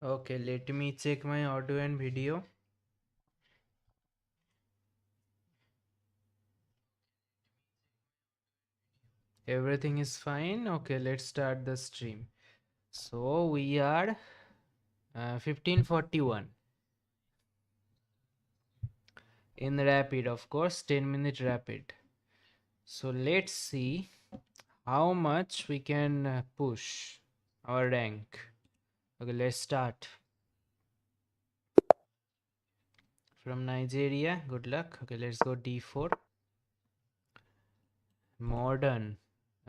Okay, let me check my audio and video. Everything is fine. Okay, let's start the stream. So we are 1541 in rapid, of course, 10-minute rapid. So let's see how much we can push our rank. Okay, let's start. From Nigeria, good luck. Okay, let's go d4. Modern.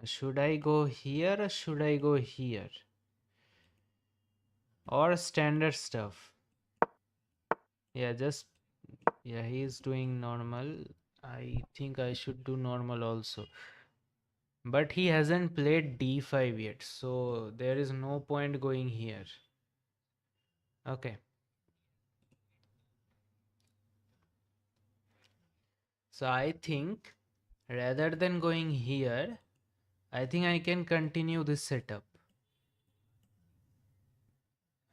Should I go here or should I go here? Or standard stuff? Yeah, just yeah, he is doing normal. I think I should do normal also. But he hasn't played d5 yet, so there is no point going here. Okay. So I think rather than going here, I think I can continue this setup.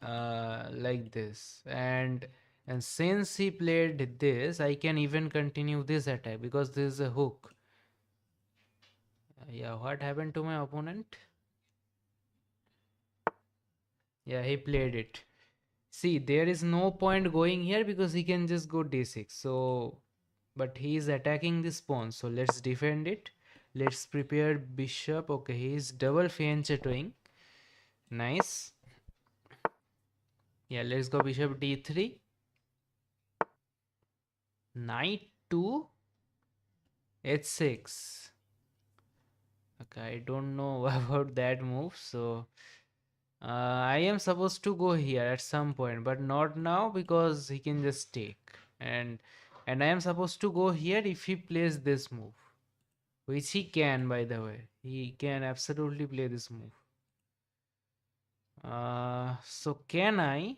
Like this. And since he played this, I can even continue this attack because this is a hook. Yeah, what happened to my opponent? Yeah, he played it. See, there is no point going here because he can just go d6. So, but he is attacking this pawn. So let's defend it. Let's prepare bishop. Okay, he is double fianchettoing. Nice. Yeah, let's go bishop d3. Knight to h6. Okay, I don't know about that move. So I am supposed to go here at some point, but not now because he can just take. And I am supposed to go here if he plays this move, which he can, by the way. He can absolutely play this move. So can I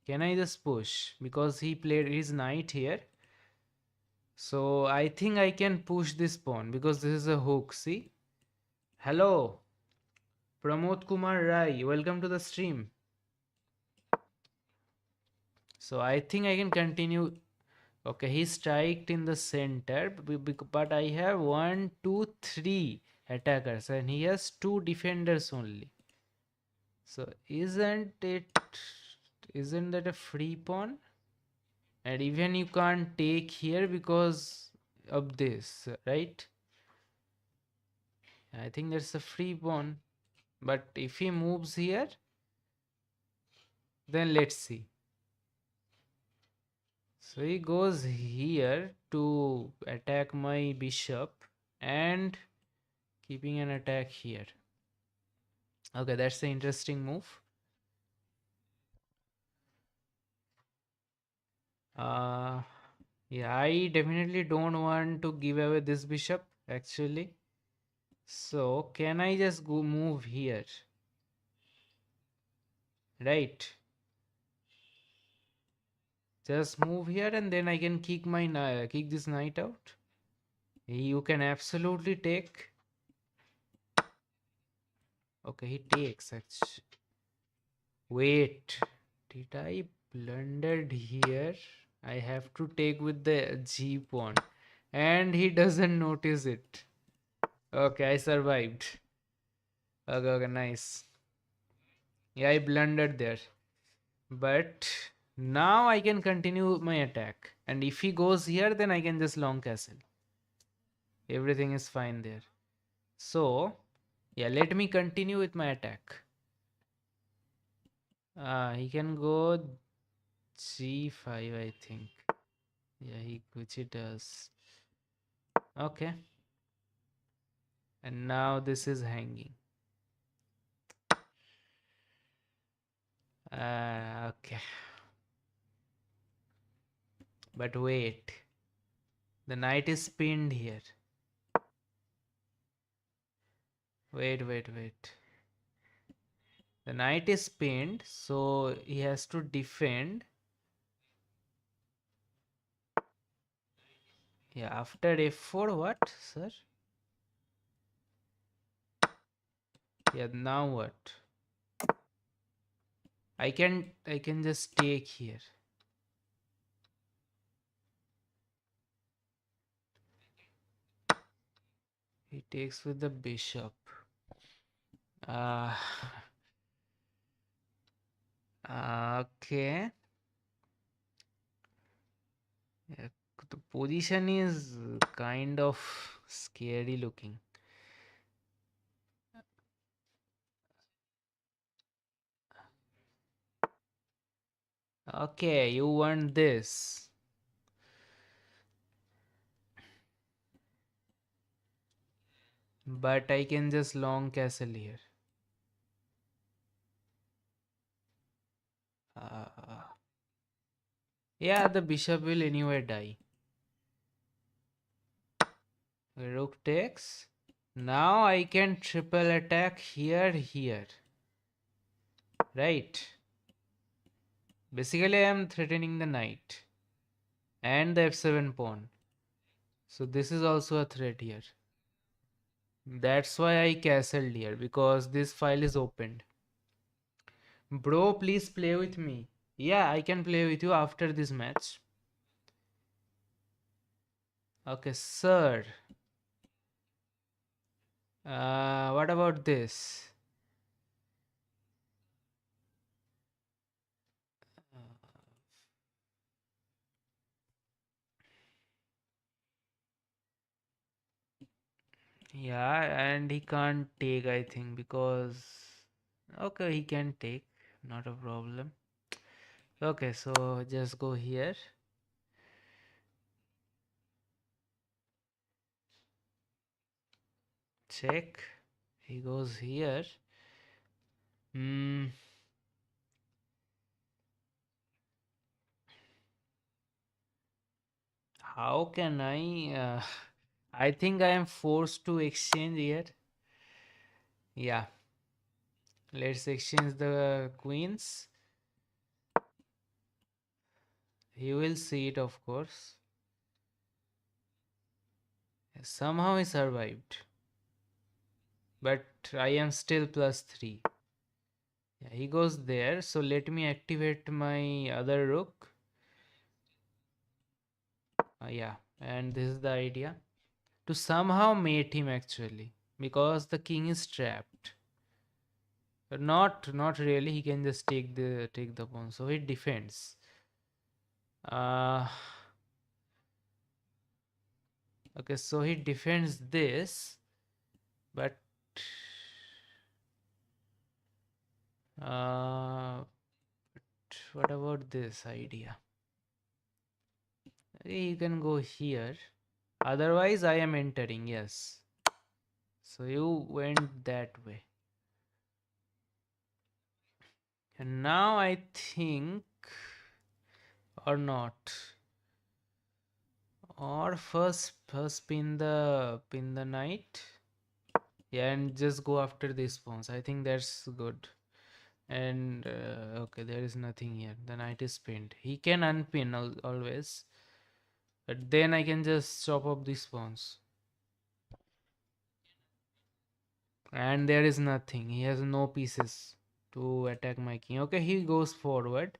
just push because he played his knight here? So I think I can push this pawn because this is a hook. See? Hello, Pramod Kumar Rai. Welcome to the stream. So I think I can continue. Okay, he striked in the center, but I have 1, 2, 3 attackers and he has 2 defenders only. So isn't that a free pawn? And even you can't take here because of this, right? I think that's a free pawn. But if he moves here, then let's see. So he goes here to attack my bishop and keeping an attack here. Okay, that's the interesting move. Uh, yeah, I definitely don't want to give away this bishop actually. So can I just go move here? Right. Just move here and then I can kick this knight out. You can absolutely take. Okay, he takes actually. Wait, did I blundered here? I have to take with the G pawn. And he doesn't notice it. Okay, I survived. Okay, okay, nice. Yeah, I blundered there. But now I can continue my attack. And if he goes here, then I can just long castle. Everything is fine there. So, yeah, let me continue with my attack. He can go g5, I think. Yeah, which he does. Okay. And now this is hanging. Okay. But wait. The knight is pinned here. Wait. The knight is pinned, so he has to defend. Yeah, after f4, what, sir? Yeah, now what? I can just take here. He takes with the bishop. Uh, okay. Yeah, the position is kind of scary looking. Okay, you want this. But I can just long castle here. Uh, yeah, the bishop will anyway die. Rook takes. Now I can triple attack here. Right. Basically, I am threatening the knight and the f7 pawn. So this is also a threat here. That's why I castled here, because this file is opened. Bro, please play with me. Yeah, I can play with you after this match. Okay, sir. What about this? Yeah, and he can't take, I think, because. Okay, he can take. Not a problem. Okay, so just go here. Check. He goes here. Hmm. How can I? I think I am forced to exchange here. Yeah. Let's exchange the queens. He will see it, of course. Somehow he survived. But I am still +3. Yeah, he goes there. So let me activate my other rook. Yeah. And this is the idea. To somehow mate him actually. Because the king is trapped. Not really. He can just take the pawn. So he defends. Uh okay, so he defends this, but what about this idea? You can go here. Otherwise, I am entering. Yes. So you went that way. And now I think, or not, or first pin the knight. Yeah, and just go after these pawns. I think that's good. And okay, there is nothing here. The knight is pinned. He can unpin always, but then I can just chop up these pawns. And there is nothing. He has no pieces to attack my king. Okay, he goes forward.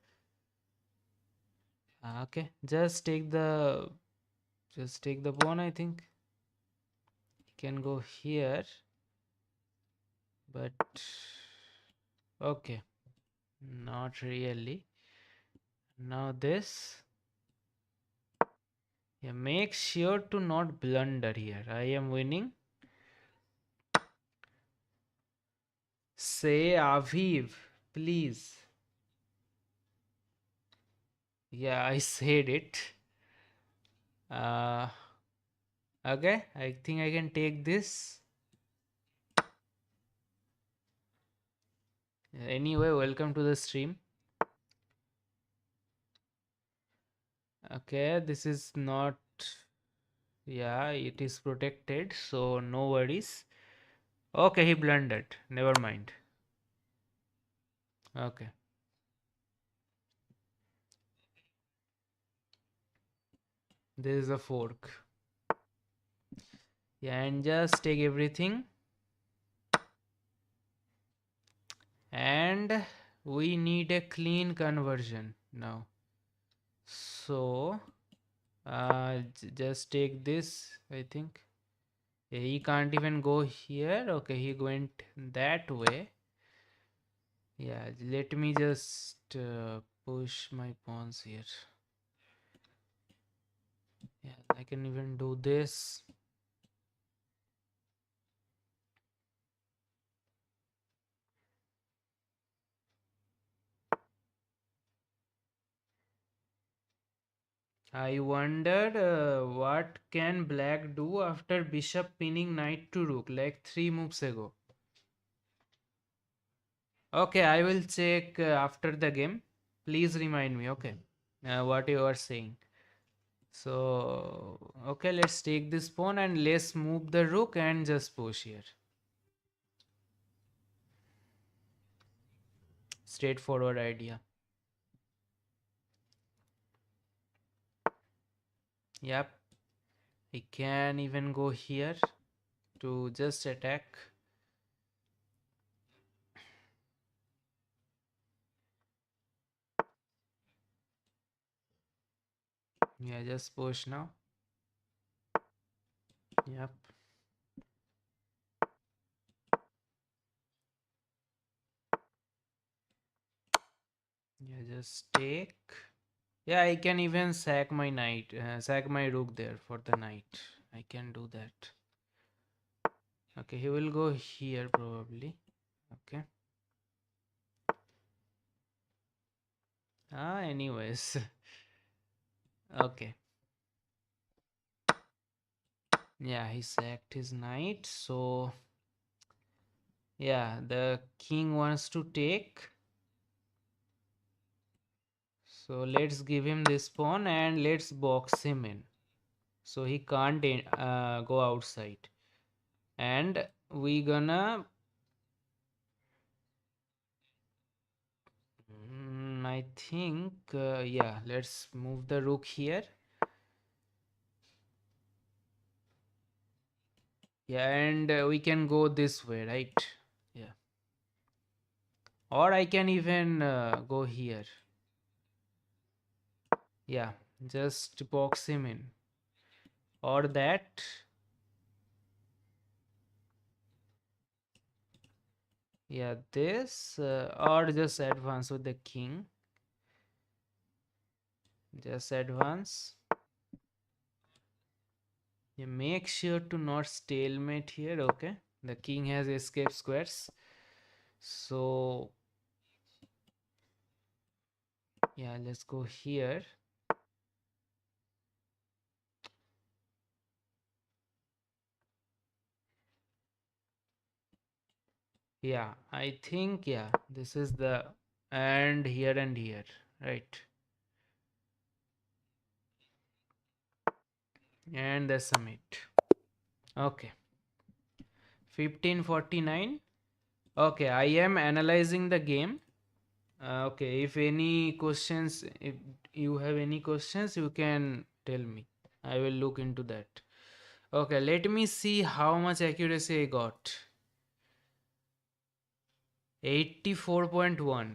Okay, just take the pawn. I think he can go here, but okay, not really. Now this. Yeah, make sure to not blunder here. I am winning. Say Aviv, please. Yeah, I said it. Uh, okay, I think I can take this. Anyway, welcome to the stream. Okay, this is not. Yeah, it is protected, so no worries. Okay, he blundered. Never mind. Okay, this is a fork. Yeah, and just take everything. And We need a clean conversion now. So, just take this, I think. Yeah, he can't even go here. Okay, he went that way. Yeah, let me just push my pawns here. Yeah, I can even do this. I wondered what can black do after bishop pinning knight to rook like 3 moves ago. Okay, I will check after the game. Please remind me, okay, what you are saying. So, okay, let's take this pawn and let's move the rook and just push here. Straightforward idea. Yep, he can even go here to just attack. Yeah, just push now. Yep. Yeah, just take. Yeah, I can even sack my knight, sack my rook there for the knight. I can do that. Okay, he will go here probably. Okay. Anyways. Okay. Yeah, he sacked his knight. So, yeah, the king wants to take. So, let's give him this pawn and let's box him in. So, he can't go outside. And we gonna I think, yeah, let's move the rook here. Yeah, and we can go this way, right? Yeah. Or I can even go here. Yeah, just box him in. Or that. Yeah, this. Or just advance with the king. Just advance. Yeah, make sure to not stalemate here, okay? The king has escape squares. So, yeah, let's go here. Yeah, I think, yeah, this is the and here, right? And the summit. Okay. 1549. Okay, I am analyzing the game. Okay, if any questions, if you have any questions, you can tell me. I will look into that. Okay, let me see how much accuracy I got. 84.1.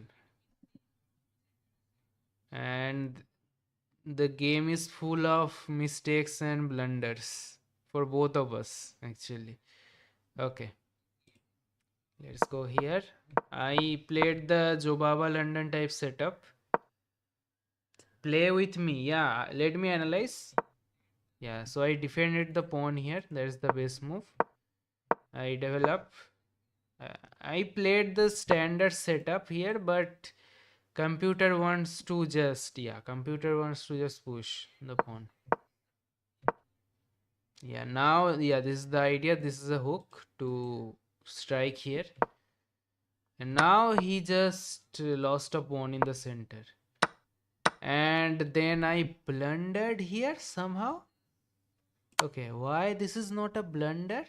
And the game is full of mistakes and blunders for both of us, actually. Okay, let's go here. I played the Jobaba London type setup. Play with me. Yeah, let me analyze. Yeah, so I defended the pawn here. That's the base move. I develop. I played the standard setup here, but computer wants to just push the pawn. Yeah, now, yeah, this is the idea. This is a hook to strike here. And now he just lost a pawn in the center. And then I blundered here somehow. Okay, why this is not a blunder?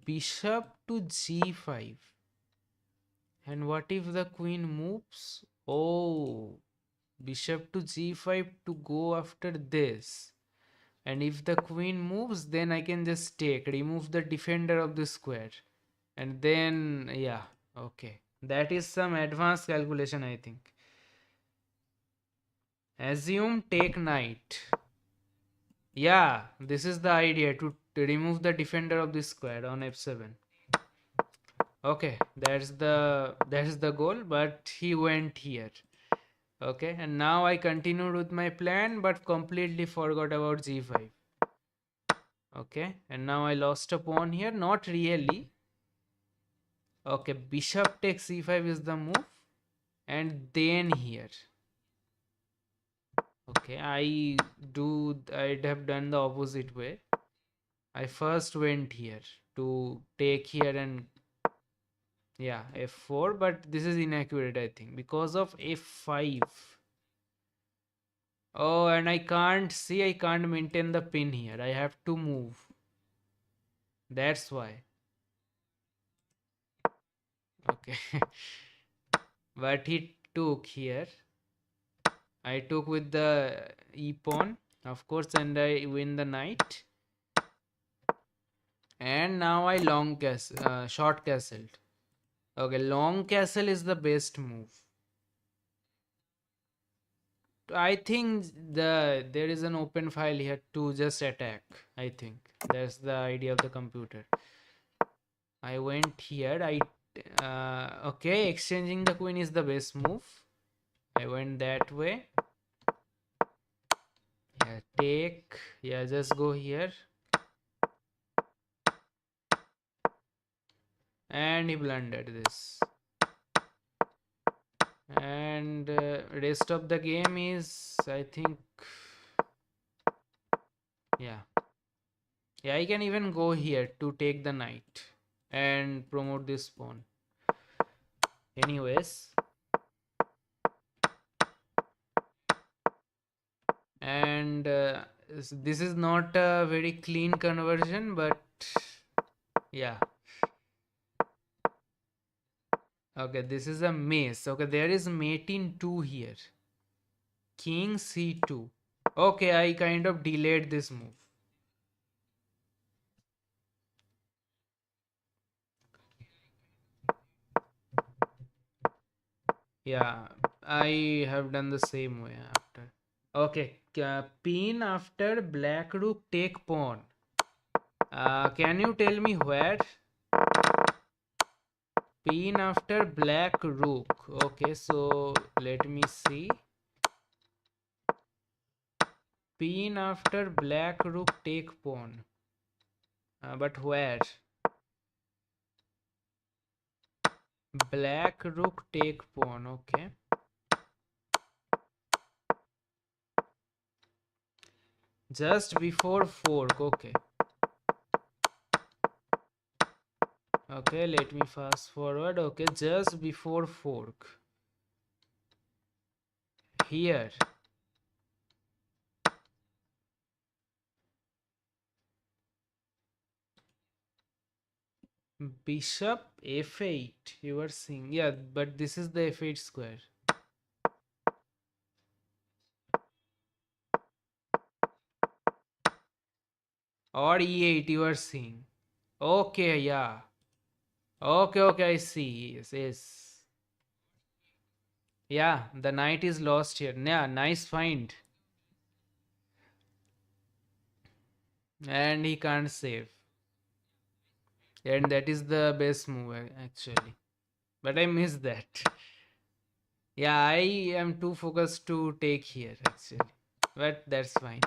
Bishop to g5. And what if the queen moves? Oh, bishop to g5 to go after this. And if the queen moves, then I can just take, remove the defender of the square. And then, yeah, okay. That is some advanced calculation, I think. Assume take knight. Yeah, this is the idea to remove the defender of the square on f7. Okay, that's the goal, but he went here. Okay, and now I continued with my plan, but completely forgot about g5. Okay, and now I lost a pawn here. Not really. Okay, bishop takes c5 is the move, and then here. Okay, I'd have done the opposite way. I first went here to take here and yeah, f4, but this is inaccurate, I think, because of f5. Oh, and I can't maintain the pin here. I have to move. That's why. Okay. But he took here. I took with the e pawn, of course, and I win the knight. And now I short castled. Okay, long castle is the best move. I think there is an open file here to just attack. I think that's the idea of the computer. I went here. Okay, exchanging the queen is the best move. I went that way. Yeah, take. Yeah, just go here. And he blundered this. And rest of the game is, I think, yeah. Yeah, I can even go here to take the knight and promote this pawn. Anyways. And this is not a very clean conversion, but yeah. Okay, this is a mace. Okay, there is mate in 2 here. King c2. Okay, I kind of delayed this move. Yeah, I have done the same way after. Okay, pin after black rook take pawn. Can you tell me where? Pin after black rook. Okay, so let me see. Pin after black rook take pawn. But where? Black rook take pawn. Okay. Just before fork. Okay. Okay, let me fast forward. Okay, just before fork. Here. Bishop f8. You are seeing. Yeah, but this is the f8 square. Or e8 you are seeing. Okay, yeah. Okay, okay, I see. Yes, yes. Yeah, the knight is lost here. Yeah, nice find. And he can't save. And that is the best move actually. But I missed that. Yeah, I am too focused to take here actually. But that's fine.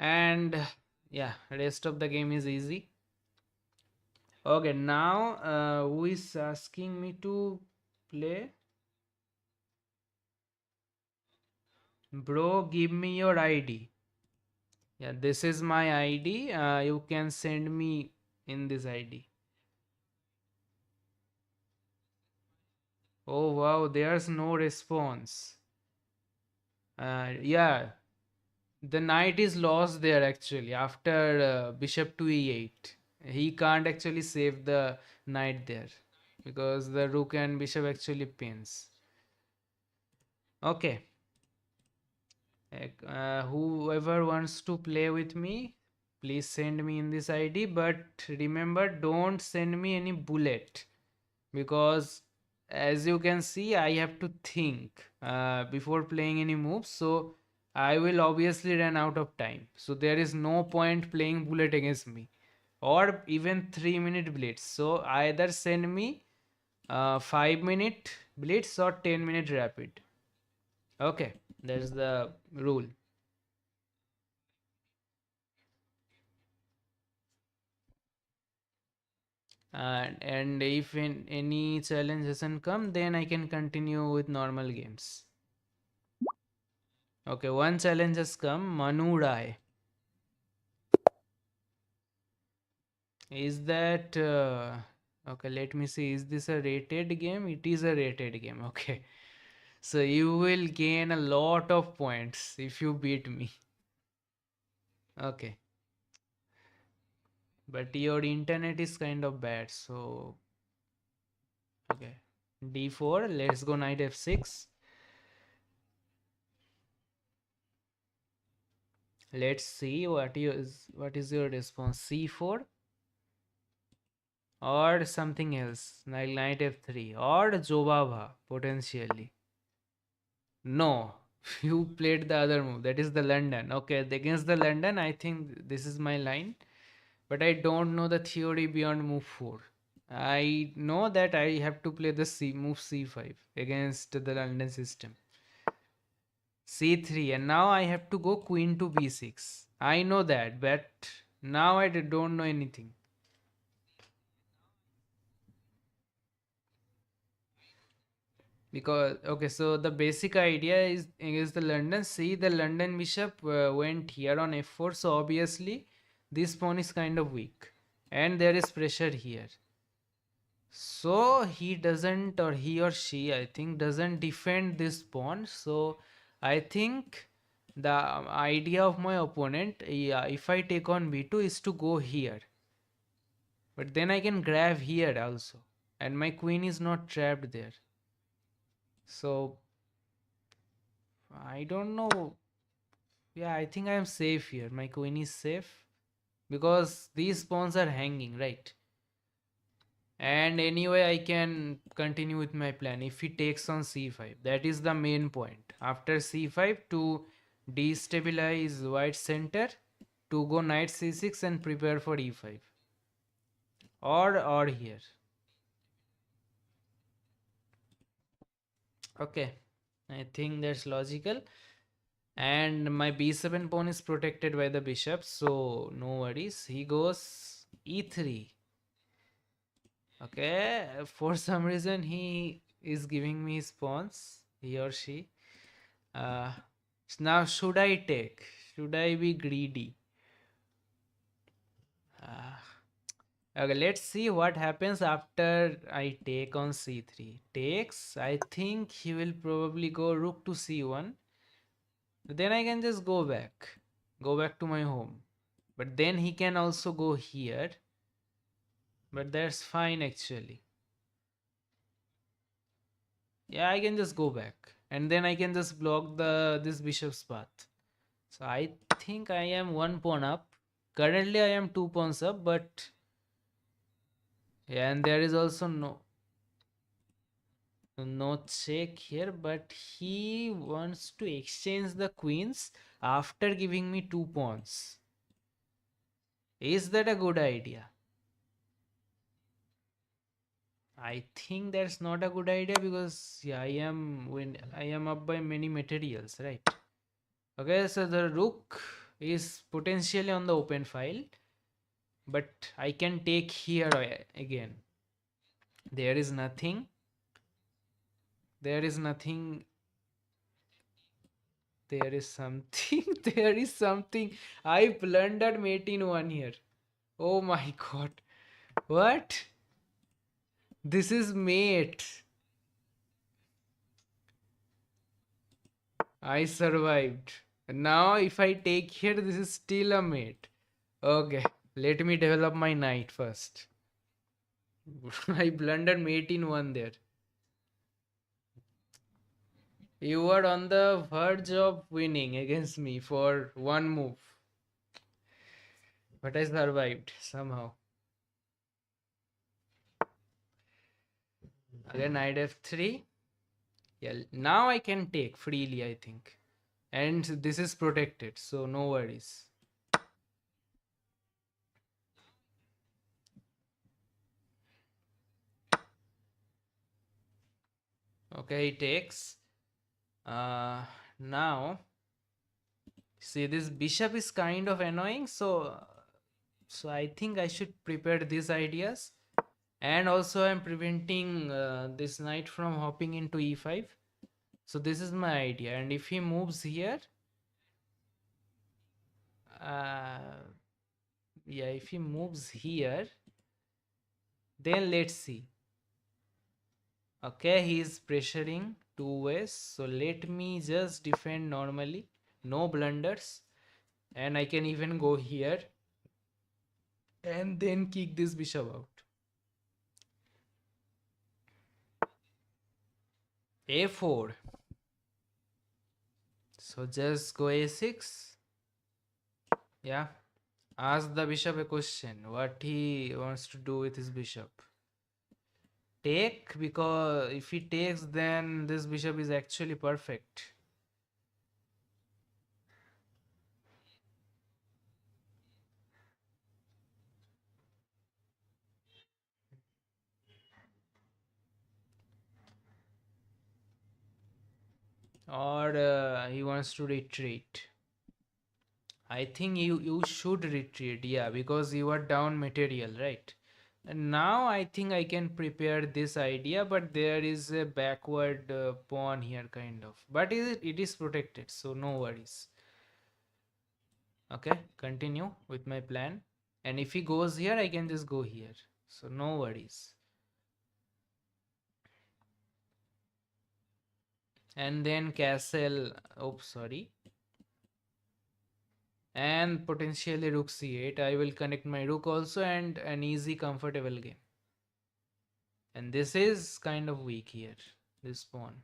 And yeah, rest of the game is easy. Okay, now who is asking me to play? Bro, give me your ID. Yeah, this is my ID. You can send me in this ID. Oh wow, there's no response. Yeah, the knight is lost there actually after bishop to e8. He can't actually save the knight there because the rook and bishop actually pins. Okay, Whoever wants to play with me, please send me in this ID. But remember, don't send me any bullet, because as you can see, I have to think before playing any moves. So I will obviously run out of time. So there is no point playing bullet against me, or even 3 minute blitz. So either send me 5 minute blitz or 10 minute rapid. Okay, that's the rule. And if any challenge doesn't come, then I can continue with normal games. Okay, one challenge has come. Manu Rai. Is that okay? Let me see. Is this a rated game? It is a rated game. Okay, so you will gain a lot of points if you beat me. Okay, but your internet is kind of bad. So okay, d4. Let's go knight f6. Let's see what is your response. C4 or something else like knight f3 or Jobava potentially. No, you played the other move. That is the London. Okay, against the London, I think this is my line, but I don't know the theory beyond move 4. I know that I have to play the C move c5 against the London system. C3, and now I have to go queen to b6. I know that, but now I don't know anything. Because okay, so the basic idea is the London. See, the London bishop went here on f4, so obviously this pawn is kind of weak, and there is pressure here. So he doesn't, or he or she, I think, doesn't defend this pawn. So I think the idea of my opponent, yeah, if I take on b2, is to go here, but then I can grab here also, and my queen is not trapped there. So I don't know. Yeah, I think I am safe here. My queen is safe because these pawns are hanging, right? And anyway, I can continue with my plan. If he takes on c5, that is the main point. After c5, to destabilize white center, to go knight c6 and prepare for e5, or here. Okay, I think that's logical. And my b7 pawn is protected by the bishop, so no worries. He goes e3. Okay, for some reason he is giving me his pawns, he or she. Uh, Now should I take? Should I be greedy? Uh, okay, let's see what happens after I take on c3. Takes, I think he will probably go rook to c1. Then I can just go back to my home. But then he can also go here. But that's fine actually. Yeah, I can just go back. And then I can just block this bishop's path. So I think I am one pawn up. Currently I am two pawns up, but yeah, and there is also no check here, but he wants to exchange the queens after giving me two pawns. Is that a good idea? I think that's not a good idea because yeah, I am up by many materials, right? Okay, so the rook is potentially on the open file, but I can take here again. There is nothing. There is nothing. There is something. There is something. I blundered mate in one here. Oh my god. What? This is mate. I survived. Now if I take here, this is still a mate. Okay, let me develop my knight first. I blundered mate in one there. You were on the verge of winning against me for one move, but I survived somehow. Again, knight f3. Yeah, now I can take freely, I think. And this is protected, so no worries. Okay, he takes. Uh, Now, see, this bishop is kind of annoying, so I think I should prepare these ideas. And also, I'm preventing this knight from hopping into e5. So this is my idea. And if he moves here, uh, yeah, if he moves here, then let's see. Okay, he is pressuring two ways. So let me just defend normally, no blunders. And I can even go here and then kick this bishop out. A4. So just go a6. Yeah. Ask the bishop a question. What he wants to do with his bishop. Take, because if he takes, then this bishop is actually perfect. Or he wants to retreat. I think you should retreat, yeah, because you are down material, right? And now I think I can prepare this idea, but there is a backward pawn here, kind of. But it is protected, so no worries. Okay, continue with my plan. And if he goes here, I can just go here. So no worries. And then castle. Oh, sorry. And potentially rook c8. I will connect my rook also, and an easy, comfortable game. And this is kind of weak here. This pawn.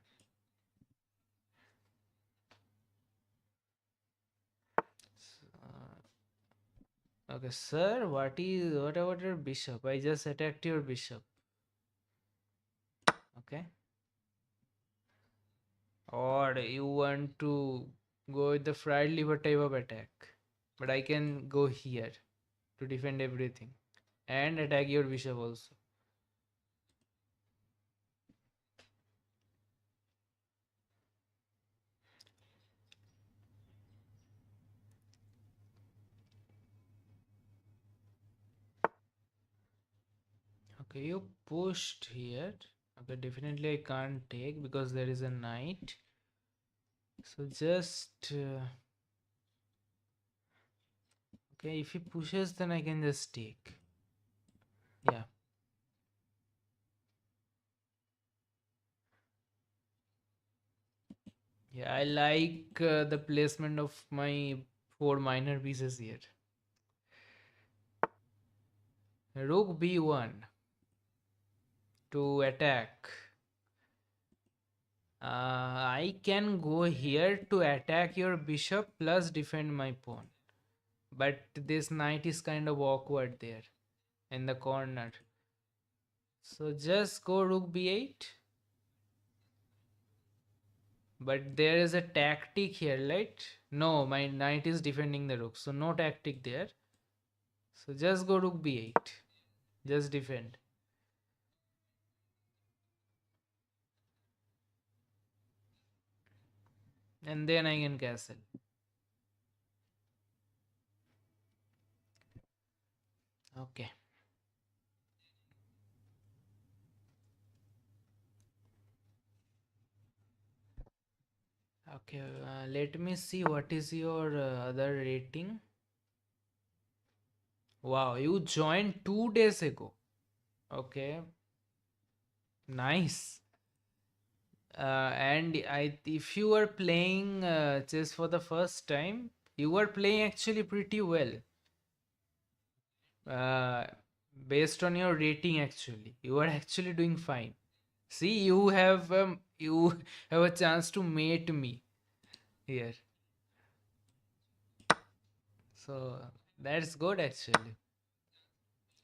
Okay, sir. What about your bishop? I just attacked your bishop. Okay. Or you want to go with the fried liver type of attack. But I can go here to defend everything. And attack your bishop also. Okay, you pushed here. Okay, definitely I can't take because there is a knight. So just okay, if he pushes, then I can just take. Yeah. Yeah, I like the placement of my four minor pieces here. Rook b1 to attack. I can go here to attack your bishop plus defend my pawn. But this knight is kind of awkward there in the corner. So just go rook b8. But there is a tactic here, right? No, my knight is defending the rook. So no tactic there. So just go rook b8. Just defend. And then I can castle. Okay. Okay, let me see what is your other rating. Wow, you joined 2 days ago. Okay, nice. And if you were playing chess for the first time, you were playing actually pretty well. Uh, Based on your rating, actually, you are actually doing fine. See, you have a chance to mate me here. So that's good actually.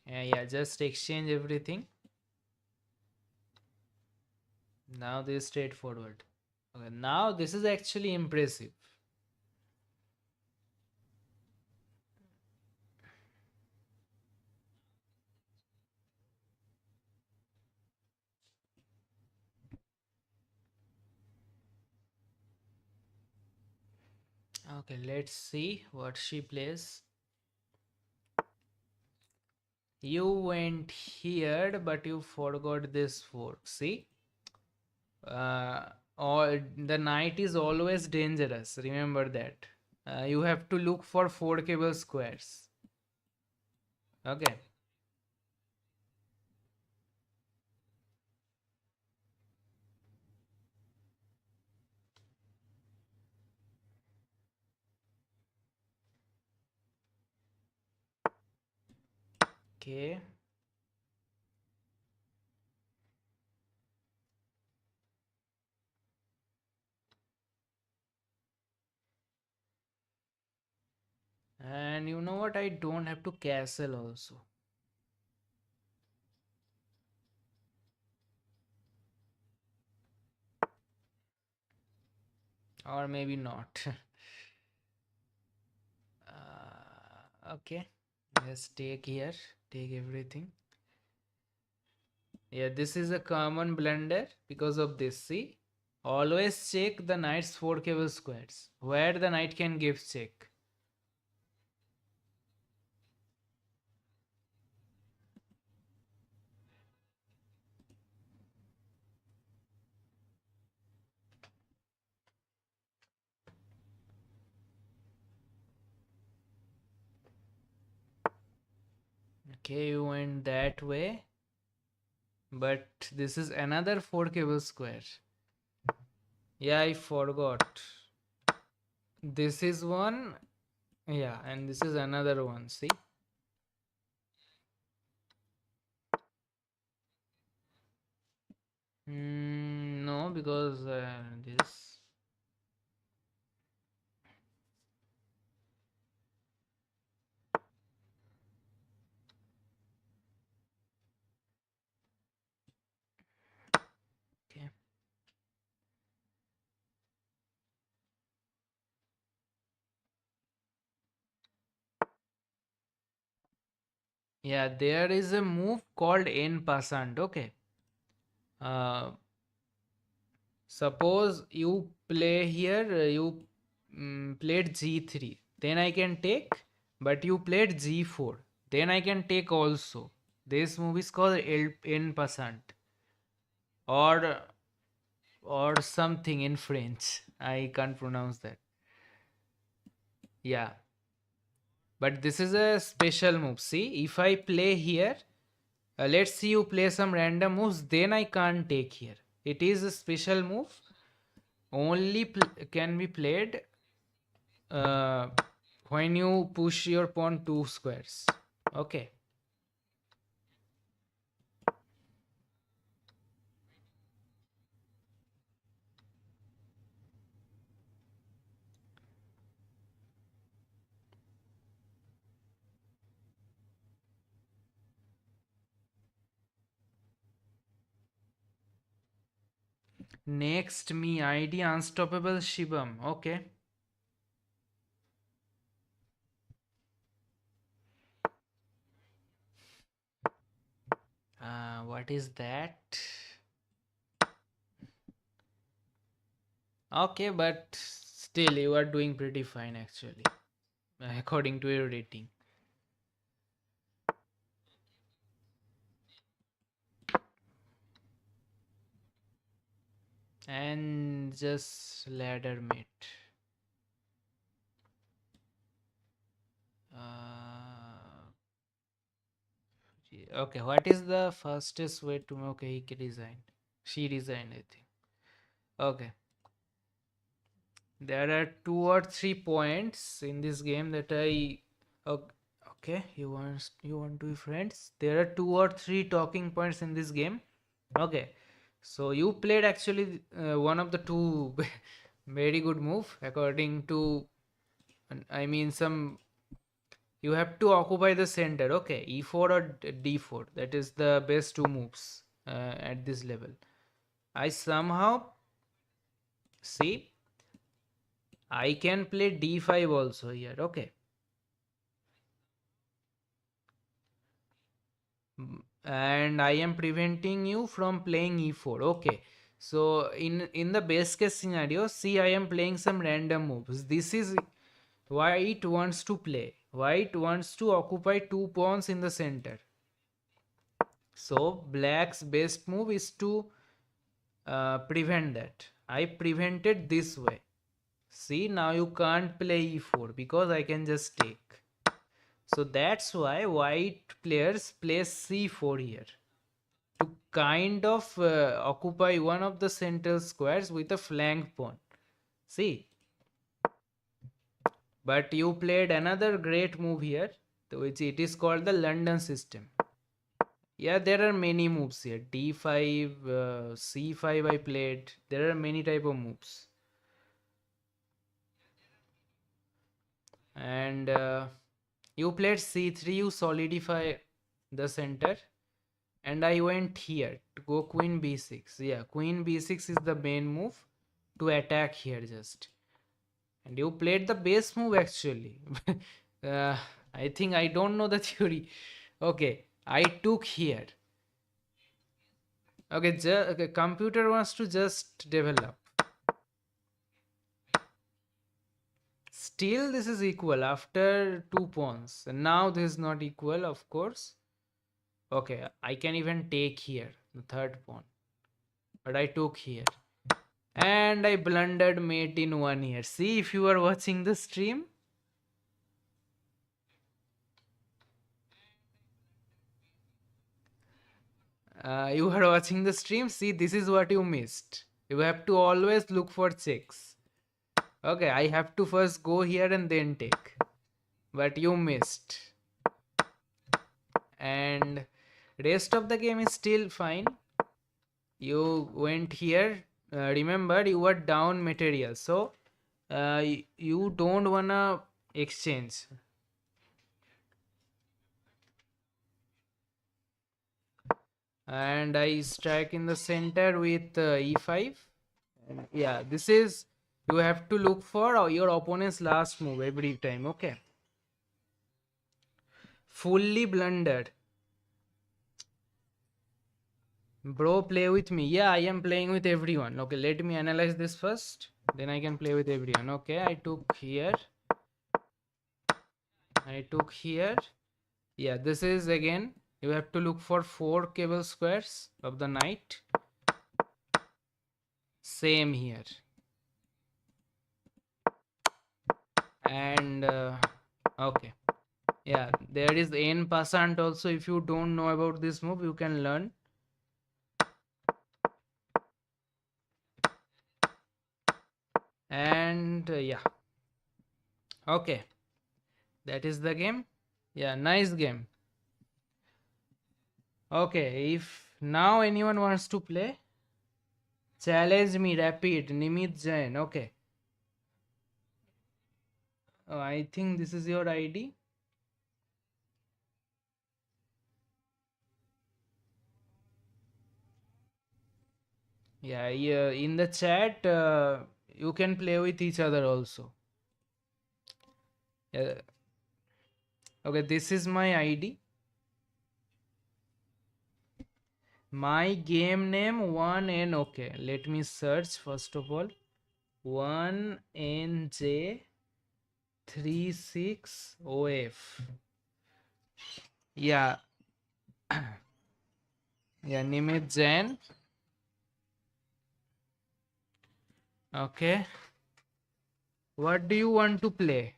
Yeah, yeah, just exchange everything. Now this is straightforward. Okay, now this is actually impressive. Okay, let's see what she plays. You went here, but you forgot this fork. See? Uh, all the knight is always dangerous. Remember that. You have to look for forkable squares. Okay. Okay. And you know what? I don't have to castle also. Or maybe not. Okay. Let's take here. Take everything. Yeah, this is a common blunder because of this. See? Always check the knight's forkable squares. Where the knight can give check. Okay, you went that way. But this is another forkable square. Yeah, I forgot. This is one. Yeah, and this is another one. See? No, because this. Okay. Yeah, there is a move called en passant. Okay. Uh, Suppose you play here, you played g3, then I can take, but you played g4, then I can take also. This move is called en passant, or something in French. I can't pronounce that. Yeah, but this is a special move. See, if I play here, let's see you play some random moves, then I can't take here. It is a special move. Only can be played uh, when you push your pawn two squares. Okay. Next, me ID unstoppable Shivam. Okay. What is that? Okay, but still, you are doing pretty fine actually, according to your rating. And just ladder mate. Uh, okay, what is the fastest way to? Okay, he resigned. She resigned, I think. Okay. There are two or three points in this game that I. Okay, okay, you want to be friends? There are two or three talking points in this game. Okay, So you played actually one of the two very good move according to, I mean, some, you have to occupy the center. Okay, e4 or d4. That is the best two moves at this level. I somehow see I can play d5 also here. Okay. And I am preventing you from playing e4. Okay. So in the best case scenario, see, I am playing some random moves. This is white wants to play. White wants to occupy two pawns in the center. So black's best move is to prevent that. I prevented this way. See, now you can't play e4 because I can just take. So that's why white players play c4 here to kind of occupy one of the central squares with a flank pawn. See, but you played another great move here, which it is called the London system. Yeah, there are many moves here. d5, c5 I played. There are many type of moves. And you played c3, you solidify the center. And I went here to go queen b6. Yeah, queen b6 is the main move to attack here just. And you played the base move actually. uh, I think I don't know the theory. Okay, I took here. Okay, okay, computer wants to just develop. Still this is equal after two pawns. And now this is not equal, of course. Okay, I can even take here the third pawn. But I took here. And I blundered mate in 1 year. See, if you are watching the stream. You are watching the stream. See, this is what you missed. You have to always look for checks. Okay, I have to first go here and then take. But you missed. And rest of the game is still fine. You went here. Remember, you were down material. So, you don't wanna exchange. And I strike in the center with e5. And yeah, this is, you have to look for your opponent's last move every time. Okay, fully blundered. Bro, play with me. Yeah, I am playing with everyone. Okay, let me analyze this first, then I can play with everyone. Okay, I took here, I took here. Yeah, this is again, you have to look for 4 cable squares of the knight. Same here. And okay, yeah, there is n passant also. If you don't know about this move, you can learn. And yeah, okay, that is the game. Yeah, nice game. Okay, if now anyone wants to play, challenge me, rapid Nimit Jain. Okay, I think this is your ID. Yeah, yeah, in the chat you can play with each other also. Yeah. Okay, this is my ID. My game name 1N. Okay, let me search first of all. 1NJ36OF. Yeah, yeah, Nimit Jain. Okay, what do you want to play?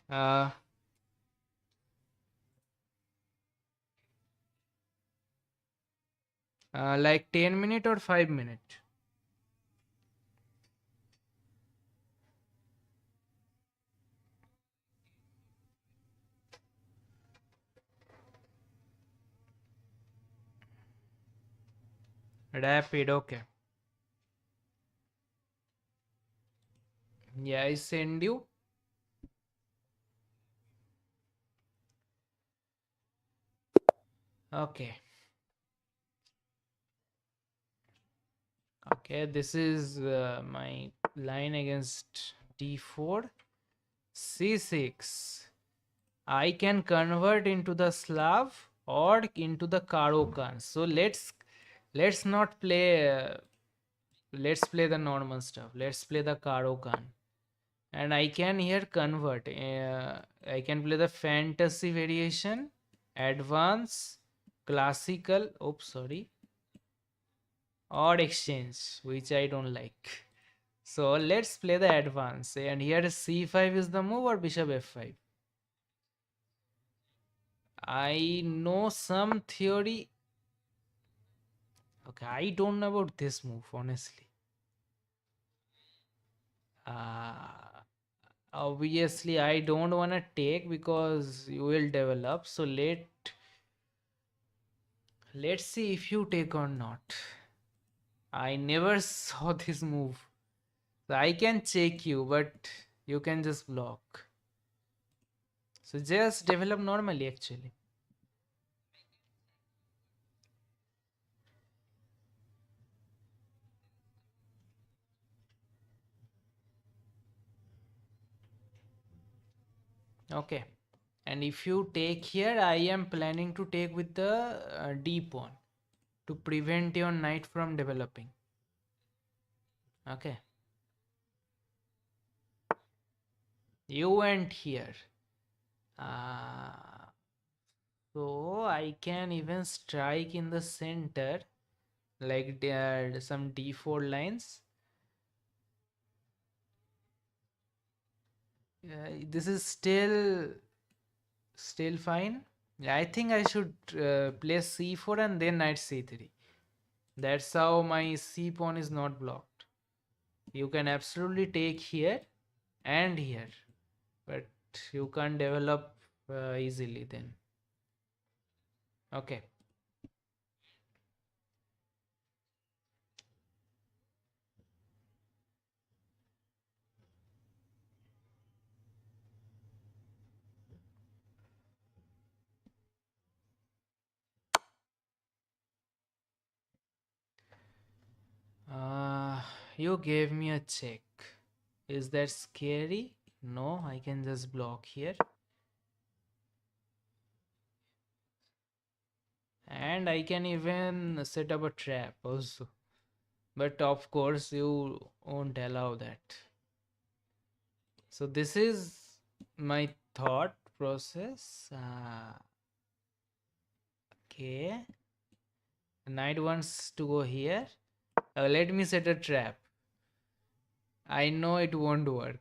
Like 10 minute or 5 minute? Rapid, okay. Yeah, I send you. Okay. Okay, this is my line against d4. c6. I can convert into the Slav or into the Karokan. So let's not play. Let's play the normal stuff. Let's play the Karokan. And I can here convert. I can play the fantasy variation, advance, classical. Oops, sorry, or exchange, which I don't like. So let's play the advance. And here c5 is the move or bishop f5. I know some theory. Okay, I don't know about this move, honestly. Uh, Obviously, I don't want to take because you will develop. So let's see if you take or not. I never saw this move. So I can check you, but you can just block. So just develop normally, actually. Okay. And if you take here, I am planning to take with the d pawn to prevent your knight from developing. Okay. You went here. Uh, so I can even strike in the center, like there are some d4 lines. This is still fine. Yeah, I think I should play c4 and then knight c3. That's how my c pawn is not blocked. You can absolutely take here and here, but you can't develop easily then. Okay. You gave me a check. Is that scary? No, I can just block here. And I can even set up a trap also. But of course, you won't allow that. So, this is my thought process. Okay. Knight wants to go here. Let me set a trap. I know it won't work.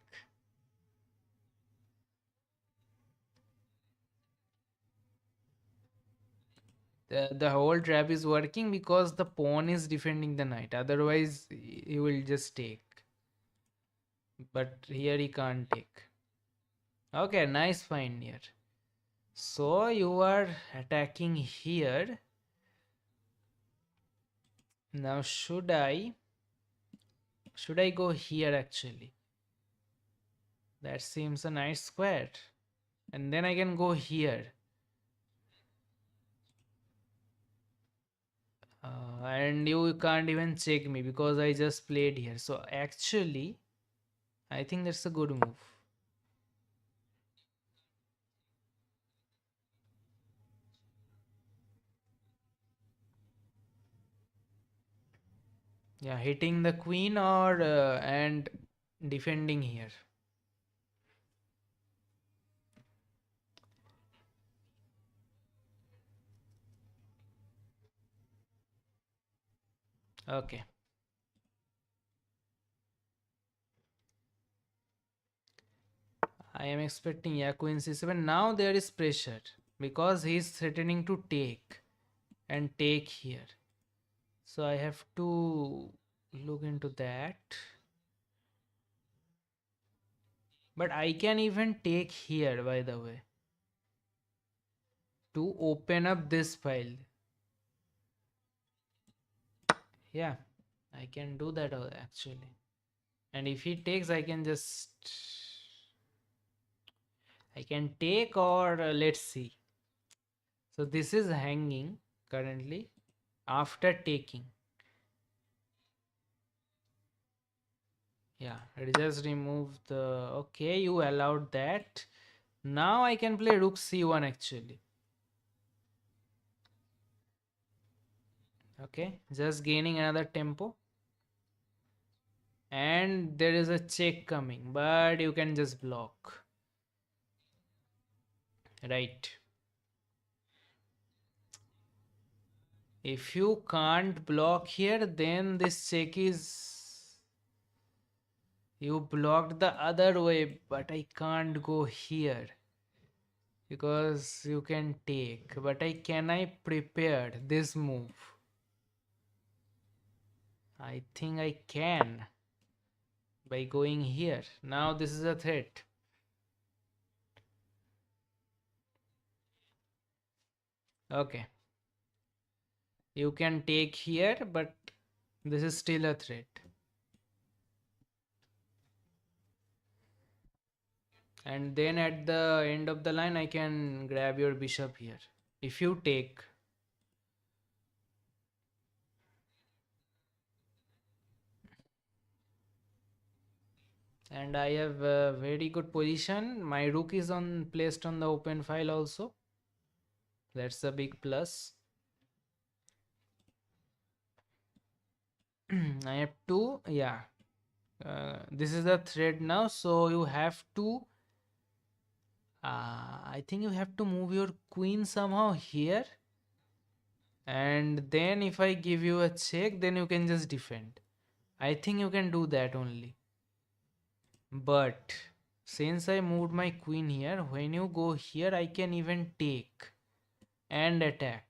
The whole trap is working because the pawn is defending the knight. Otherwise, he will just take. But here he can't take. Okay, nice find here. So you are attacking here. Now should I go here actually? That seems a nice square. And then I can go here. And you can't even check me because I just played here. So actually, I think that's a good move. Yeah, hitting the queen or and defending here. Okay. I am expecting yeah queen c7. Now there is pressure because he is threatening to take and take here. So I have to look into that. But I can even take here, by the way, to open up this file. Yeah, I can do that actually. And if he takes, I can take, or let's see. So this is hanging currently after taking. Yeah, I just remove the. Okay, you allowed that. Now I can play rook c1 actually. Okay, just gaining another tempo. And there is a check coming, but you can just block. Right. If you can't block here, then this check is. You blocked the other way, but I can't go here because you can take. But can I prepared this move? I think I can by going here. Now this is a threat. Okay. You can take here, but this is still a threat. And then at the end of the line, I can grab your bishop here. If you take. And I have a very good position. My rook is on placed on the open file also. That's a big plus. I have to, yeah. This is the thread now, so you have to. I think you have to move your queen somehow here. And then if I give you a check, then you can just defend. I think you can do that only. But since I moved my queen here, when you go here, I can even take and attack.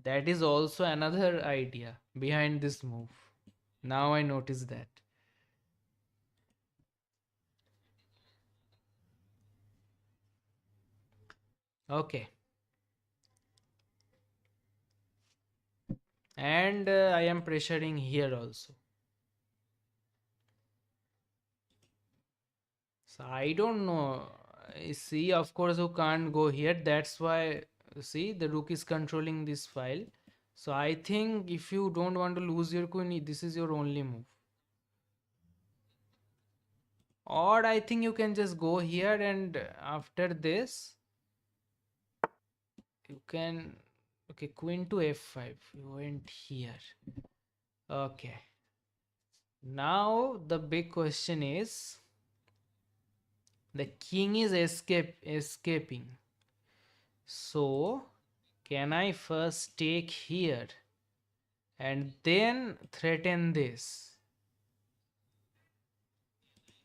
That is also another idea behind this move. Now I notice that. Okay. And I am pressuring here also. So I don't know. See, of course, you can't go here. That's why, see, the rook is controlling this file. So I think if you don't want to lose your queen, this is your only move. Or I think you can just go here, and after this, you can. Okay, queen to f5. You went here. Okay. Now the big question is, the king is escaping. So can I first take here and then threaten this?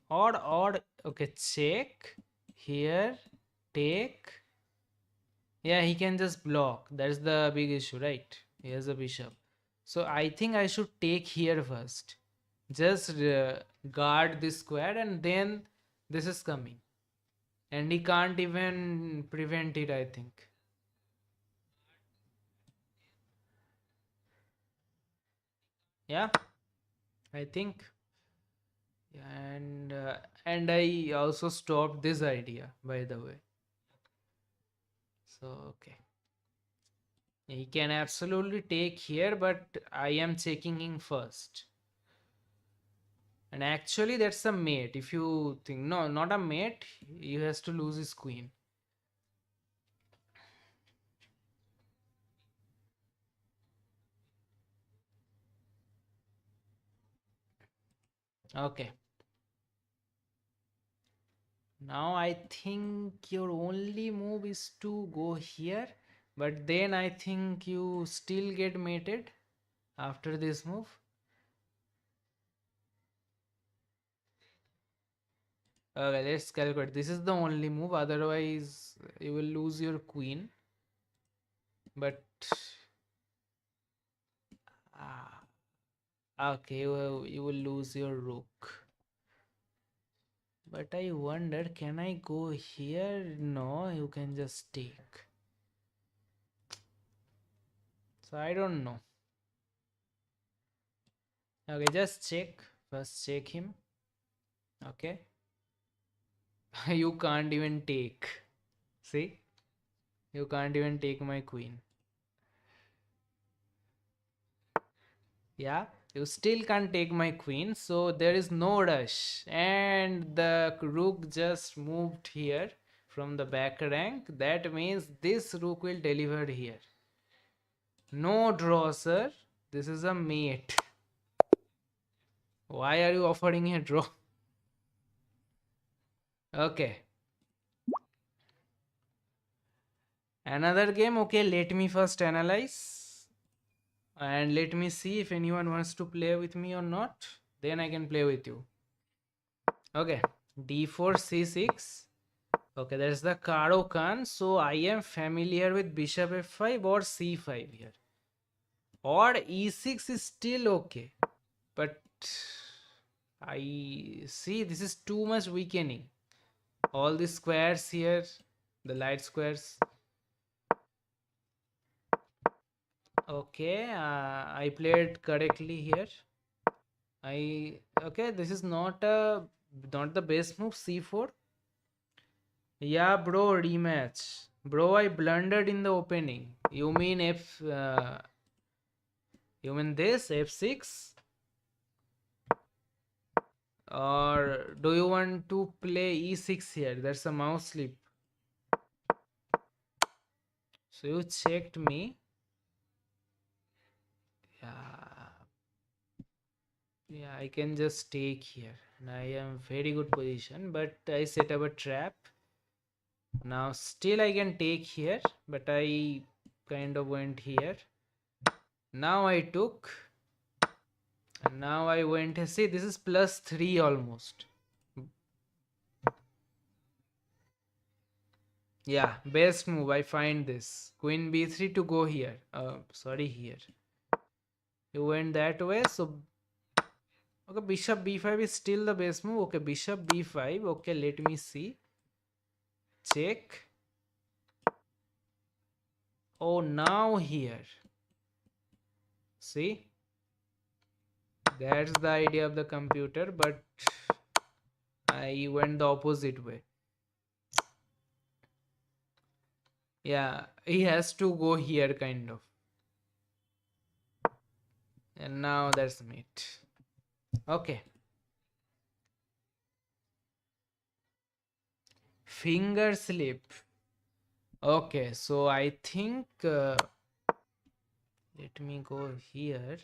Or okay, check here, take. Yeah, he can just block. That's the big issue, right? He has a bishop. So I think I should take here first. Just guard this square, and then this is coming. And he can't even prevent it, I think. Yeah, I think. And I also stopped this idea, by the way. So okay, he can absolutely take here, but I am checking him first. And actually that's a mate. If you think, no, not a mate, he has to lose his queen. Okay, now I think your only move is to go here, but then I think you still get mated after this move. Okay, let's calculate. This is the only move, otherwise you will lose your queen. But ah, okay, you will lose your rook. But I wonder, can I go here? No, you can just take. So I don't know. Okay, just check. First check him. Okay. You can't even take. See? You can't even take my queen. Yeah, you still can't take my queen, so there is no rush. And the rook just moved here from the back rank. That means this rook will deliver here. No draw, sir. This is a mate. Why are you offering a draw? Okay. Another game. Okay, let me first analyze. And let me see if anyone wants to play with me or not. Then I can play with you. Okay. D4, C6. Okay, there's the Karo Khan. So I am familiar with Bishop F5 or C5 here. Or E6 is still okay. But I see this is too much weakening. All the squares here, the light squares. Okay, I played correctly here. Okay, this is not the best move, C4. Yeah, bro, rematch. Bro, I blundered in the opening. You mean this F6? Or do you want to play E6 here? There's a mouse slip. So you checked me. Yeah, yeah, I can just take here. And I am very good position, but I set up a trap. Now still I can take here, but I kind of went here. Now I took, and now I went. See, this is +3 almost. Yeah, best move. I find this Queen B3 to go here. Sorry, here. You went that way, so okay. Bishop B5 is still the best move. Okay, Bishop B5. Okay, let me see. Check. Oh, now here. See, that's the idea of the computer, but I went the opposite way. Yeah, he has to go here, kind of. And now that's mate. Okay. Finger slip. Okay, so I think let me go here.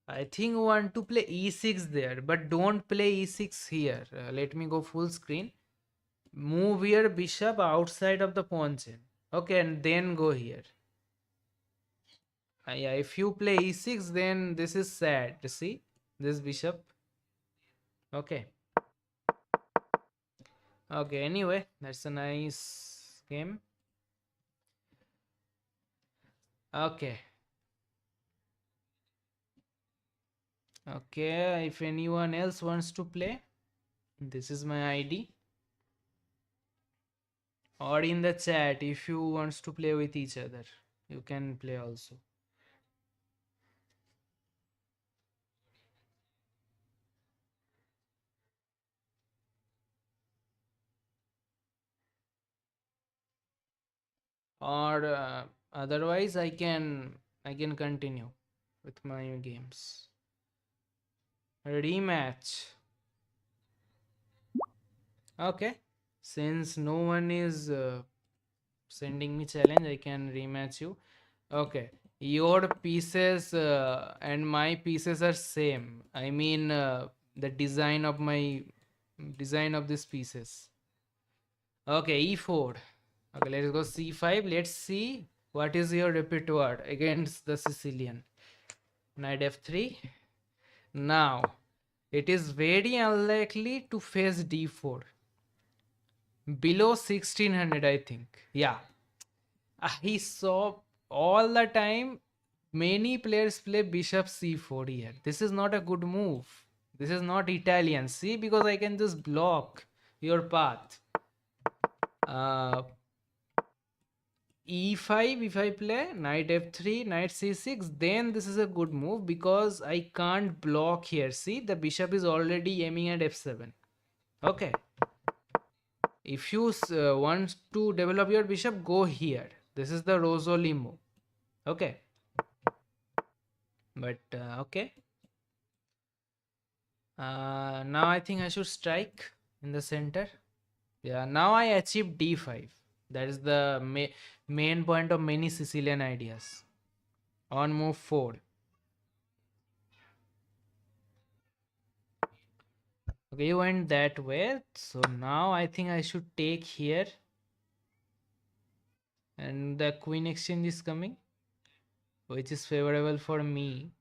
I think want to play e6 there, but don't play e6 here. Let me go full screen. Move your bishop outside of the pawn chain. Okay, and then go here. Yeah, if you play e6, then this is sad. See this bishop. Okay. Okay. Anyway, that's a nice game. Okay. Okay. If anyone else wants to play, this is my ID. Or in the chat, if you wants to play with each other, you can play also. Or otherwise I can continue with my games. Rematch. Okay, since no one is sending me challenge, I can rematch you. Okay, your pieces and my pieces are same. I mean the design of these pieces. Okay, e4. Okay, let's go c5. Let's see what is your repertoire against the Sicilian. Knight f3. Now, it is very unlikely to face d4. Below 1600, I think. Yeah. I saw all the time many players play bishop c4 here. This is not a good move. This is not Italian. See, because I can just block your path. Uh, e5, if I play knight f3, knight c6, then this is a good move because I can't block here. See, the bishop is already aiming at f7. Okay. If you want to develop your bishop, go here. This is the Rosoli move. Okay. But okay. Now I think I should strike in the center. Yeah, now I achieved d5. That is the main point of many Sicilian ideas. On move 4. Okay, you went that way. So now I think I should take here. And the queen exchange is coming, which is favorable for me.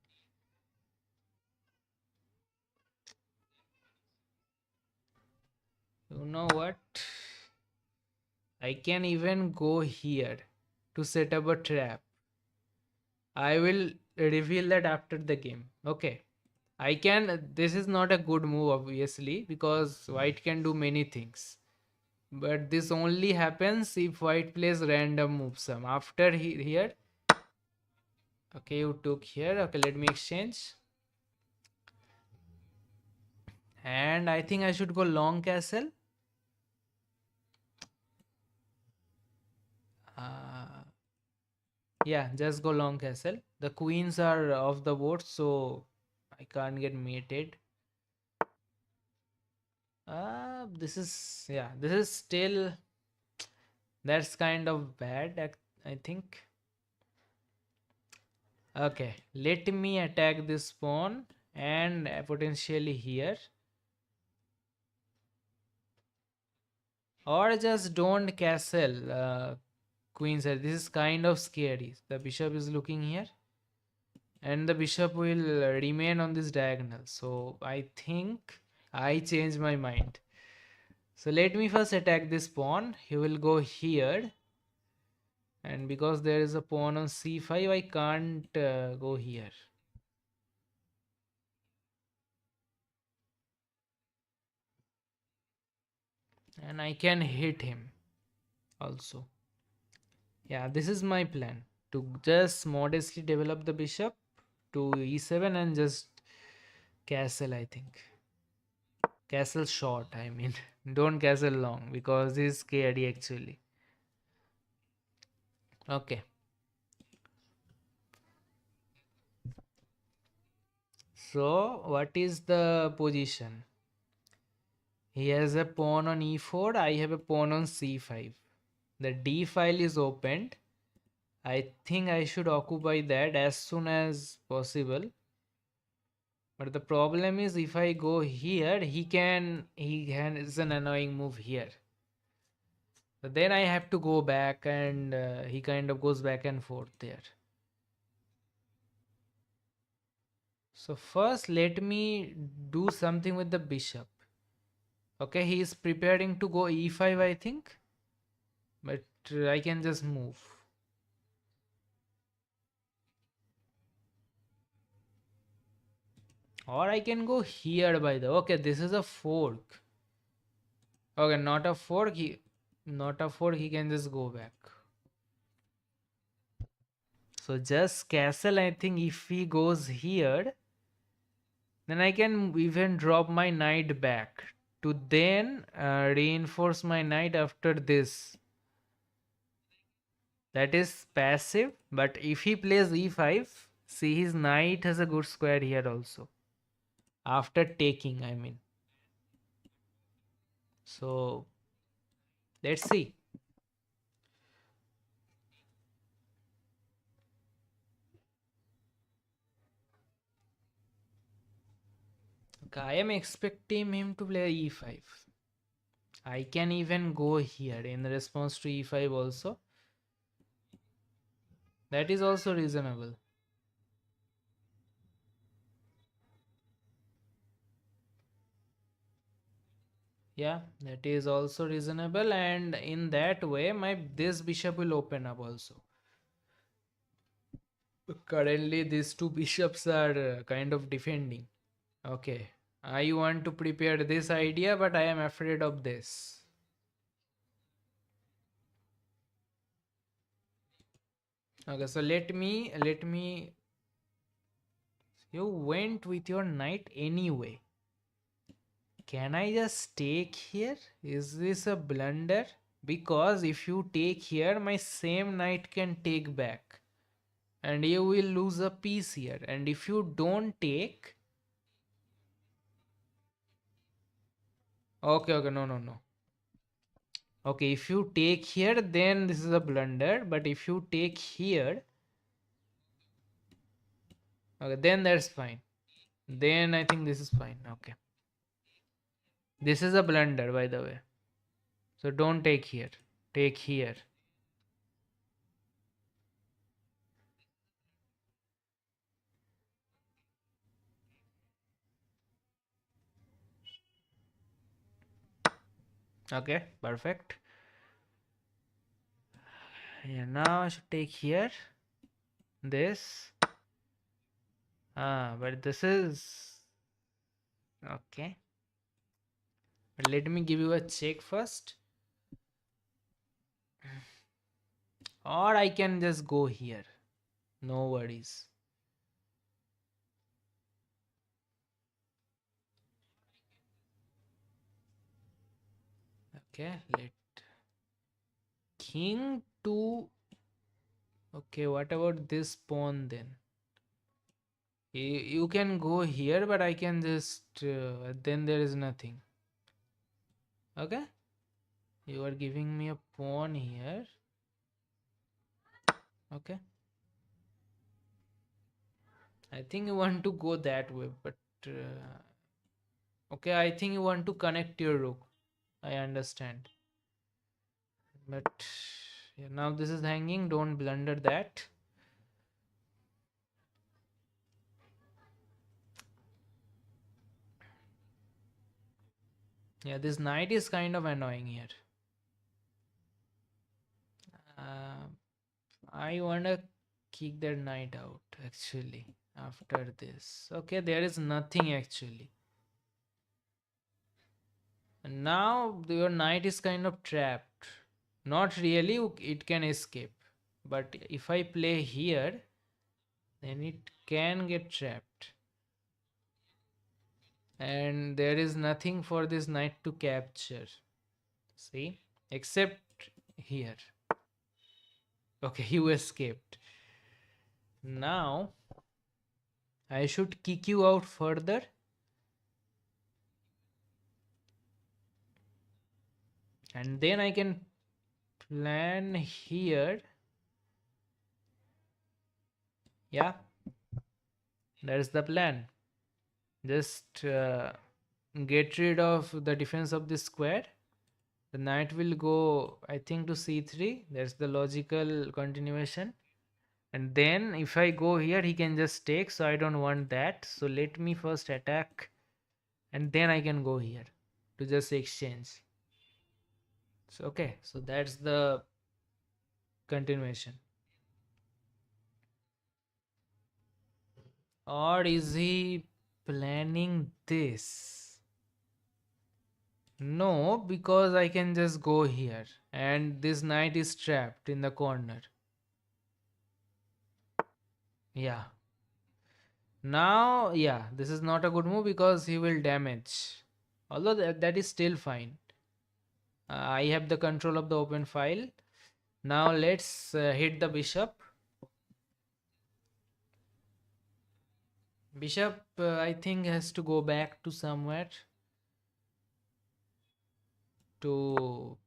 You know what? I can even go here to set up a trap. I will reveal that after the game. Okay. I can. This is not a good move, obviously, because white can do many things. But this only happens if white plays random move sum. After here. Okay, you took here. Okay, let me exchange. And I think I should go long castle. Uh, yeah, just go long castle. The queens are off the board, so I can't get mated. This is, yeah, this is still, that's kind of bad, I think. Okay, let me attack this pawn and potentially here. Or just don't castle queens. This is kind of scary. The bishop is looking here. And the bishop will remain on this diagonal. So I think I change my mind. So let me first attack this pawn. He will go here. And because there is a pawn on c5, I can't go here. And I can hit him also. Yeah, this is my plan. To just modestly develop the bishop to e7 and just castle, I think. Castle short, I mean. Don't castle long because he's scared actually. Okay. So, what is the position? He has a pawn on e4. I have a pawn on c5. The d file is opened. I think I should occupy that as soon as possible. But the problem is if I go here, he has an annoying move here. So then I have to go back and he kind of goes back and forth there. So first let me do something with the bishop. Okay, he is preparing to go e5, I think. But I can just move. Or I can go here by the. Okay, this is a fork. Okay, not a fork. Not a fork. He can just go back. So just castle. I think if he goes here, then I can even drop my knight back to then reinforce my knight after this. That is passive. But if he plays e5, see his knight has a good square here also. After taking, I mean. So let's see. Okay, I am expecting him to play e5. I can even go here in response to e5 also. That is also reasonable. Yeah, that is also reasonable, and in that way my this bishop will open up also. Currently these two bishops are kind of defending. Okay, I want to prepare this idea, but I am afraid of this. Okay, so let me. You went with your knight anyway. Can I just take here? Is this a blunder? Because if you take here, my same knight can take back. And you will lose a piece here. And if you don't take... Okay, okay, no, no, no. Okay, if you take here, then this is a blunder. But if you take here, okay, then that's fine. Then I think this is fine. Okay. This is a blunder, by the way. So don't take here. Take here. Okay, perfect. Yeah, now I should take here. This. But this is... Okay. But let me give you a check first. Or I can just go here. No worries. Okay, let king to... Okay, what about this pawn then? You can go here, but I can just... then there is nothing. Okay? You are giving me a pawn here. Okay. I think you want to go that way, but... okay, I think you want to connect your rook. I understand. But... Yeah, now this is hanging. Don't blunder that. Yeah, this knight is kind of annoying here. Uh, I wanna kick that knight out actually after this. Okay, there is nothing actually. And now your knight is kind of trapped. Not really, it can escape. But if I play here, then it can get trapped. And there is nothing for this knight to capture. See? Except here. Okay, you escaped. Now I should kick you out further. And then I can plan here. Yeah, that's the plan. Just get rid of the defense of this square. The knight will go, I think, to c3. That's the logical continuation. And then if I go here, he can just take. So I don't want that. So let me first attack. And then I can go here to just exchange. So okay, so that's the continuation. Or is he planning this? No, because I can just go here and this knight is trapped in the corner. Yeah. Now, yeah, this is not a good move because he will damage. Although that is still fine. I have the control of the open file. Now let's hit the bishop. Bishop, I think, has to go back to somewhere to...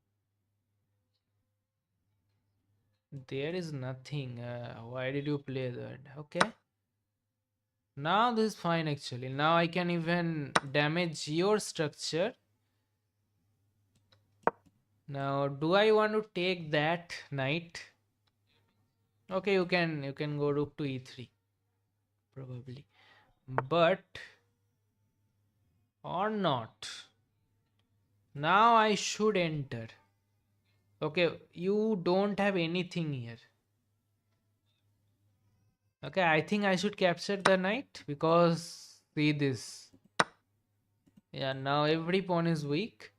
There is nothing. Why did you play that? Okay. Now this is fine actually. Now I can even damage your structure. Now do I want to take that knight? Okay, you can go rook to e3 probably. But or not. Now I should enter. Okay, you don't have anything here. Okay, I think I should capture the knight because see this. Yeah, now every pawn is weak.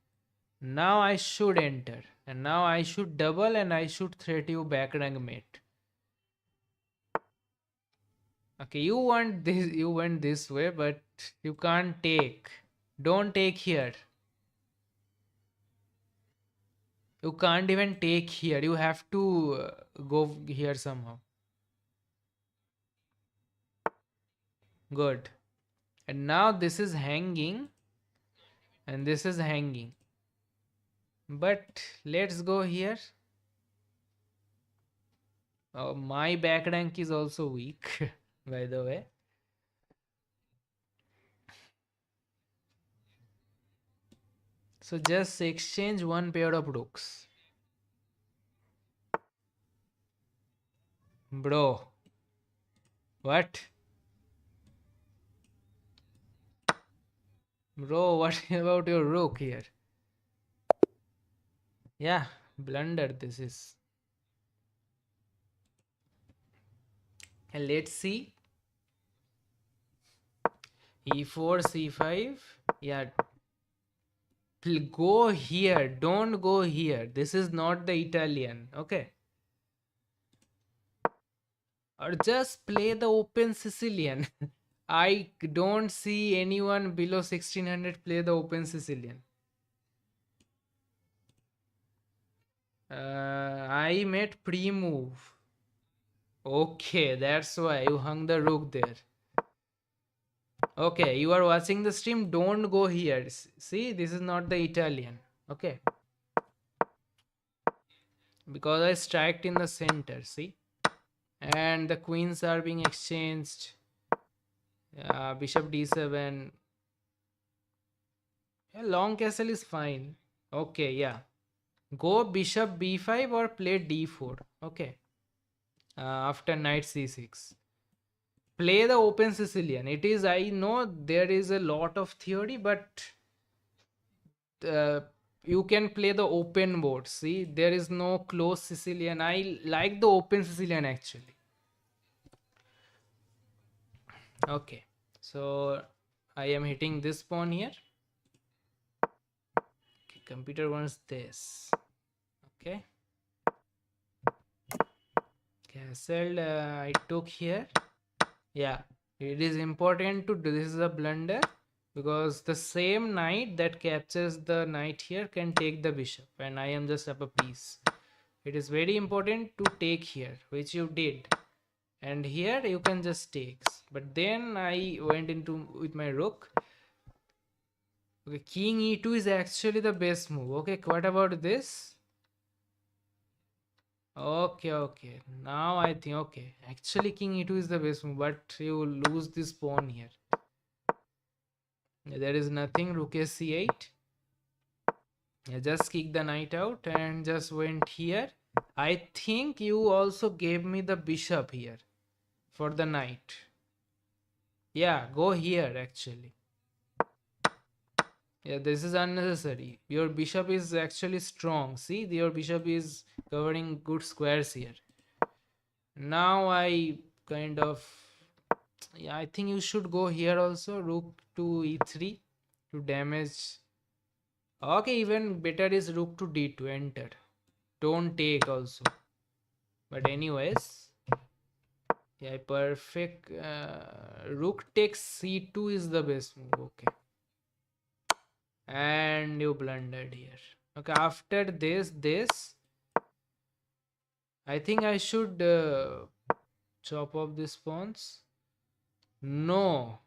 Now I should enter. And now I should double and I should threat you back rank mate. Okay, you want this, you went this way, but you can't take. Don't take here. You can't even take here. You have to go here somehow. Good. And now this is hanging and this is hanging. But let's go here. My back rank is also weak, by the way. So just exchange one pair of rooks. Bro. What? Bro, what about your rook here? Yeah, blunder this is. And let's see. E4, C5. Yeah, go here. Don't go here. This is not the Italian. Okay. Or just play the open Sicilian. I don't see anyone below 1600 play the open Sicilian. I made pre-move. Okay, that's why you hung the rook there. Okay, you are watching the stream. Don't go here. See, this is not the Italian. Okay, because I striked in the center. See, and the queens are being exchanged. Bishop d7. Yeah, long castle is fine. Okay, yeah. Go bishop b5 or play d4. Okay. After knight c6. Play the open Sicilian. It is, I know there is a lot of theory, but uh, you can play the open board. See, there is no close Sicilian. I like the open Sicilian actually. Okay. So I am hitting this pawn here. Okay, computer wants this. Okay. Castle I took here. Yeah, it is important to do. This is a blunder because the same knight that captures the knight here can take the bishop, and I am just up a piece. It is very important to take here, which you did, and here you can just take. But then I went into with my rook. Okay, king e2 is actually the best move. Okay, what about this? Okay, okay. Now I think, okay, actually king e2 is the best move, but you lose this pawn here. There is nothing. Rook a c8. I just kicked the knight out and just went here. I think you also gave me the bishop here for the knight. Yeah, go here actually. Yeah, this is unnecessary. Your bishop is actually strong. See, your bishop is covering good squares here. Now I kind of, yeah, I think you should go here also. Rook to e3 to damage. Okay, even better is rook to d2, enter. Don't take also. But anyways, yeah, perfect. Rook takes c2 is the best move. Okay. And you blundered here. Okay, after this, I think I should chop off these pawns. No.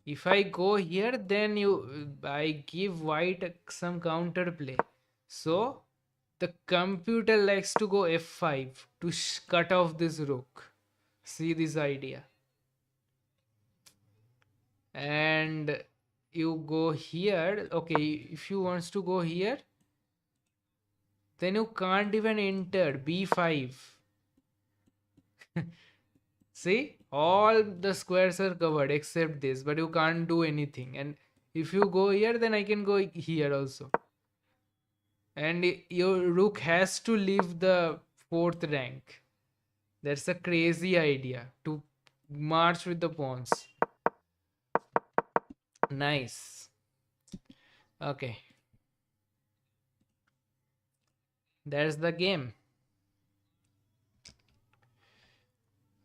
If I go here, then I give white some counter play. So the computer likes to go f5 to cut off this rook. See this idea. And you go here. Okay, if you wants to go here, then you can't even enter b5. See, all the squares are covered except this, but you can't do anything. And if you go here, then I can go here also. And your rook has to leave the fourth rank. That's a crazy idea to march with the pawns. Nice. Okay. That's the game.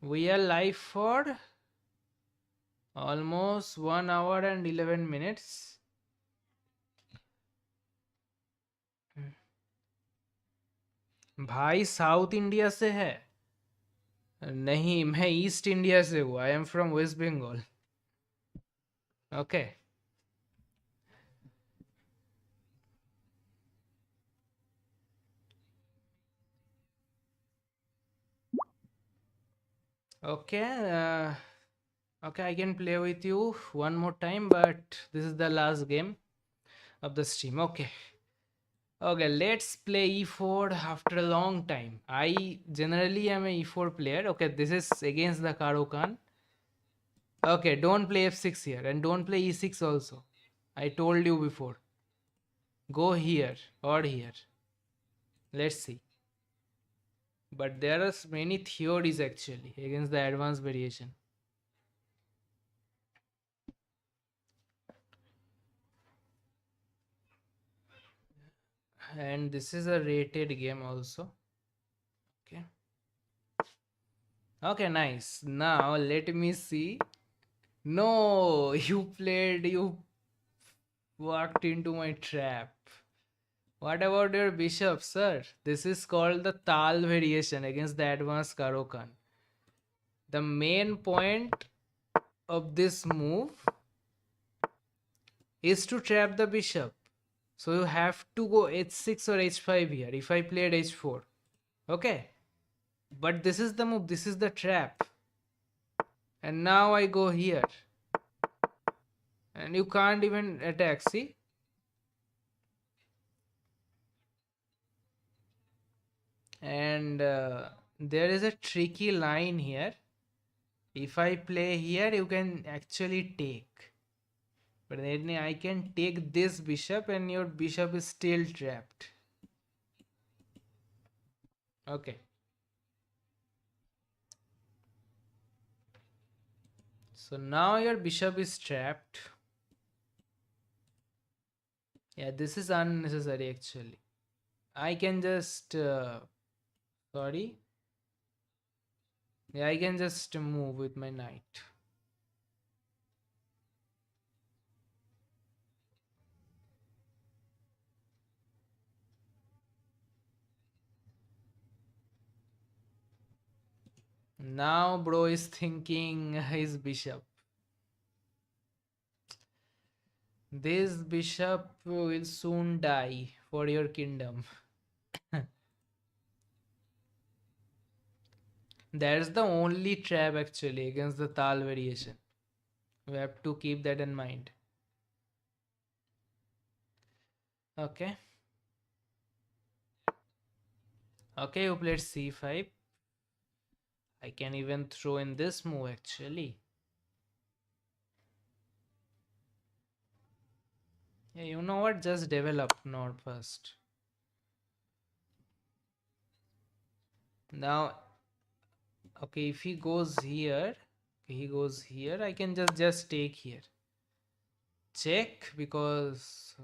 We are live for Almost 1 hour and 11 minutes. भाई south India से है? नहीं, मैं east India से हूँ. I am from West Bengal. Okay. Okay. Okay, I can play with you one more time, but this is the last game of the stream. Okay. Okay, let's play e4 after a long time. I generally am a e4 player. Okay, this is against the Karo Khan. Okay, don't play f6 here and don't play e6 also. I told you before. Go here or here. Let's see. But there are many theories actually against the advanced variation. And this is a rated game also. Okay. Okay, nice. Now let me see. No, you walked into my trap. What about your bishop, sir? This is called the Tal variation against the advanced Karo Khan. The main point of this move is to trap the bishop. So you have to go h6 or h5 here. If I played h4. Okay. But this is the move. This is the trap. And now I go here. And you can't even attack. See? And there is a tricky line here. If I play here, you can actually take. But then I can take this bishop and your bishop is still trapped. Okay. So now your bishop is trapped. Yeah, this is unnecessary actually. I can just... sorry. Yeah, I can just move with my knight. Now bro is thinking his bishop. This bishop will soon die for your kingdom. That's the only trap actually against the Tal variation. We have to keep that in mind. Okay. Okay, you played c5. I can even throw in this move actually. Yeah, you know what? Just develop node first. Now, okay, if he goes here, he goes here. I can just take here. Check because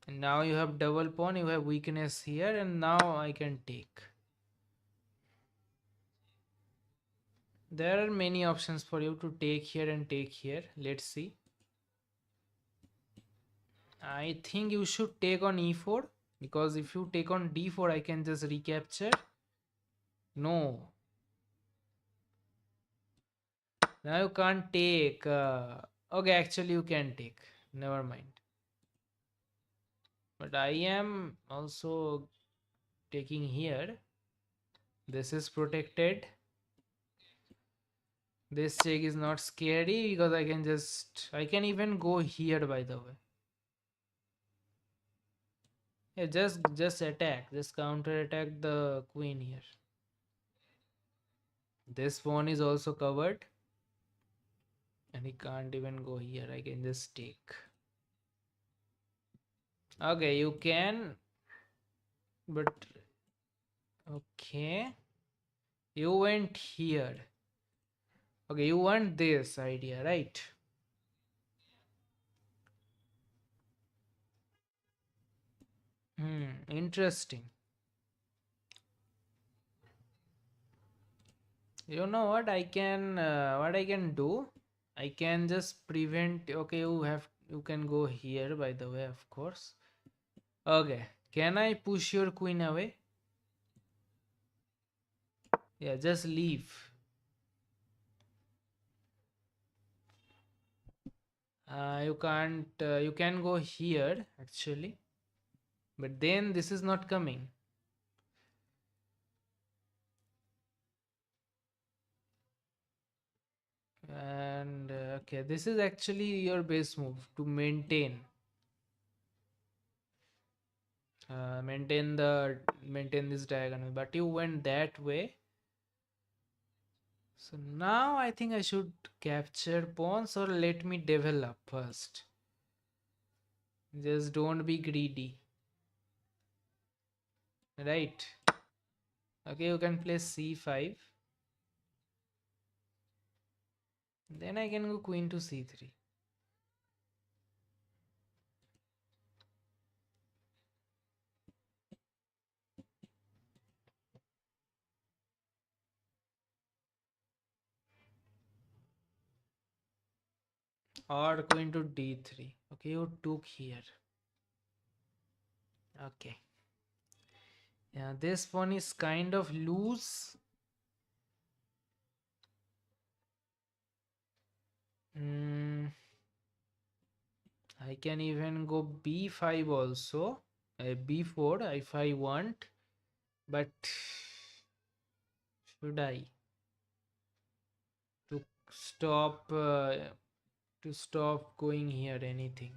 now you have double pawn. You have weakness here, and now I can take. There are many options for you to take here and take here. Let's see. I think you should take on e4 because if you take on d4 I can just recapture. No. Now you can't take. Okay, actually you can take. Never mind. But I am also taking here. This is protected. This check is not scary because I can even go here by the way. Yeah, just attack. Just counter attack the queen here. This pawn is also covered. And he can't even go here. I can just take. Okay, you can. But okay. You went here. Okay, you want this idea, right? Interesting. You know what I can do? I can just prevent. Okay, you can go here, by the way, of course. Okay, can I push your queen away? Yeah, just leave. You can't. You can go here actually, but then this is not coming. And okay, this is actually your base move to maintain this diagonal. But you went that way, so now I think I should capture pawns or let me develop first. Just don't be greedy, right? Okay, you can play c5. Then I can go queen to c3. Or queen to d3. Okay, you took here. Okay. Yeah, this pawn is kind of loose. Hmm. I can even go b5 also. B4 if I want. But should I? To stop going here anything.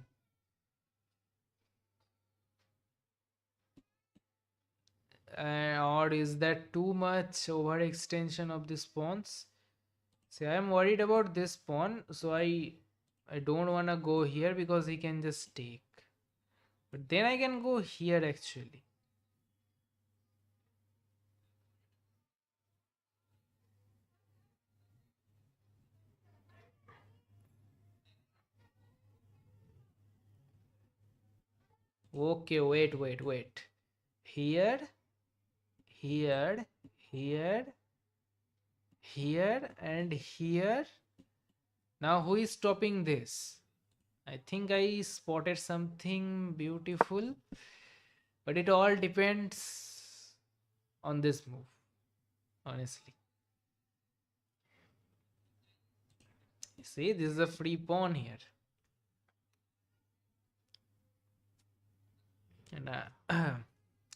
Or is that too much overextension of this pawns? See, I am worried about this pawn, so I don't wanna go here because he can just take. But then I can go here actually. Okay, wait. Here, here, here, here, and here. Now who is stopping this? I think I spotted something beautiful, but it all depends on this move, honestly. See, this is a free pawn here. And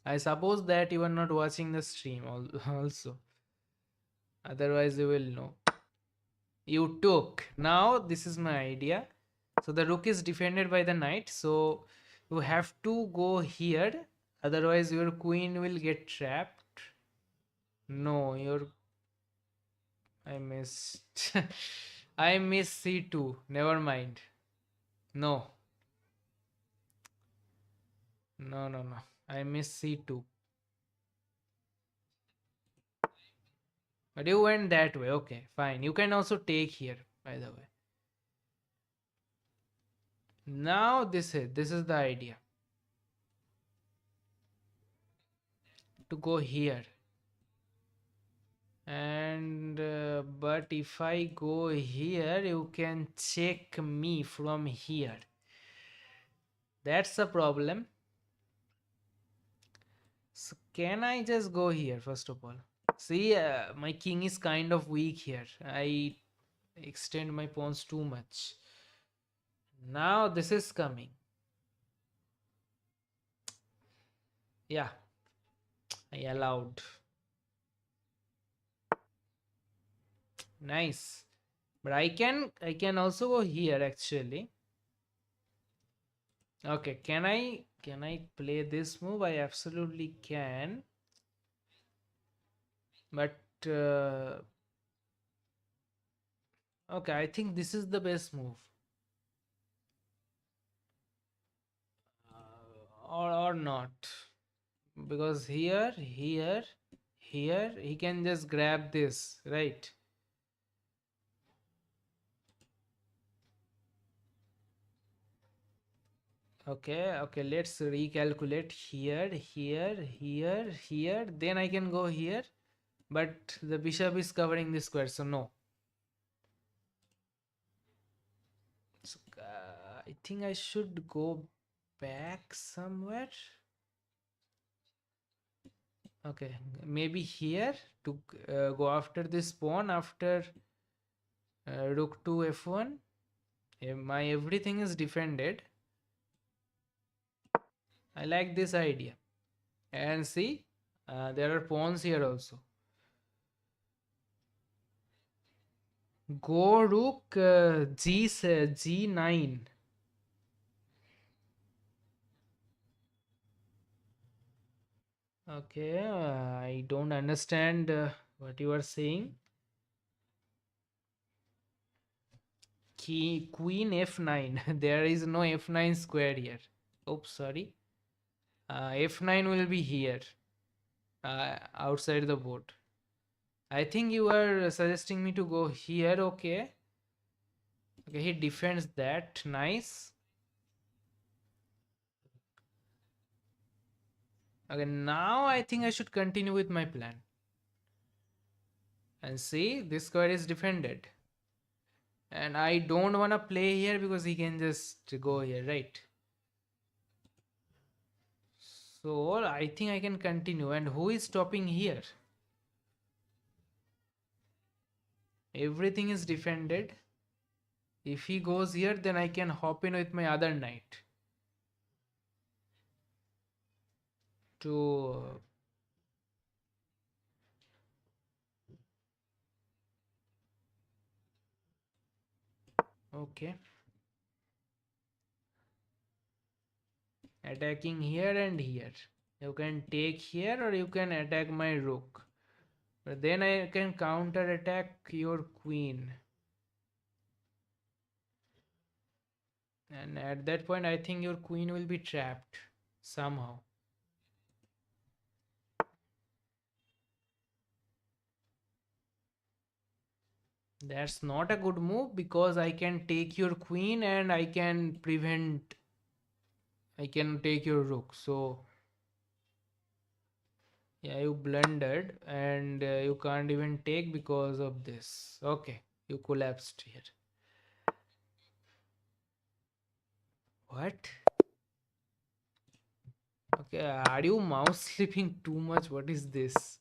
I suppose that you are not watching the stream also. Otherwise, you will know. You took. Now, this is my idea. So, the rook is defended by the knight. So, you have to go here. Otherwise, your queen will get trapped. No, your. I missed. I missed c2. Never mind. No. No. I missed c2. But you went that way. Okay, fine. You can also take here, by the way. Now this is the idea. To go here. And but if I go here, you can check me from here. That's a problem. So can I just go here first of all? See, my king is kind of weak here. I extend my pawns too much. Now this is coming. Yeah, I allowed. Nice. But I can also go here actually. Okay, can I play this move? I absolutely can. But okay, I think this is the best move. Or not. Because here he can just grab this, right? Okay, let's recalculate here, here, then I can go here. But the bishop is covering the square, so no. So, I think I should go back somewhere. Okay, maybe here to go after this pawn after rook to f1. My everything is defended. I like this idea. And see, there are pawns here also. Go rook g9. Okay, I don't understand what you are saying. Queen f9. There is no f9 square here. Oops, sorry. F9 will be here, outside the board. I think you are suggesting me to go here. Okay. Okay, he defends that. Nice. Okay, now I think I should continue with my plan. And see, this square is defended. And I don't want to play here because he can just go here, right? So I think I can continue. And who is stopping here? Everything is defended. If he goes here, then I can hop in with my other knight to okay, attacking here and here. You can take here or you can attack my rook. But then I can counter attack your queen. And at that point, I think your queen will be trapped somehow. That's not a good move because I can take your queen and I can take your rook. So, yeah, you blundered and you can't even take because of this. Okay, you collapsed here. What? Okay, are you mouse sleeping too much? What is this?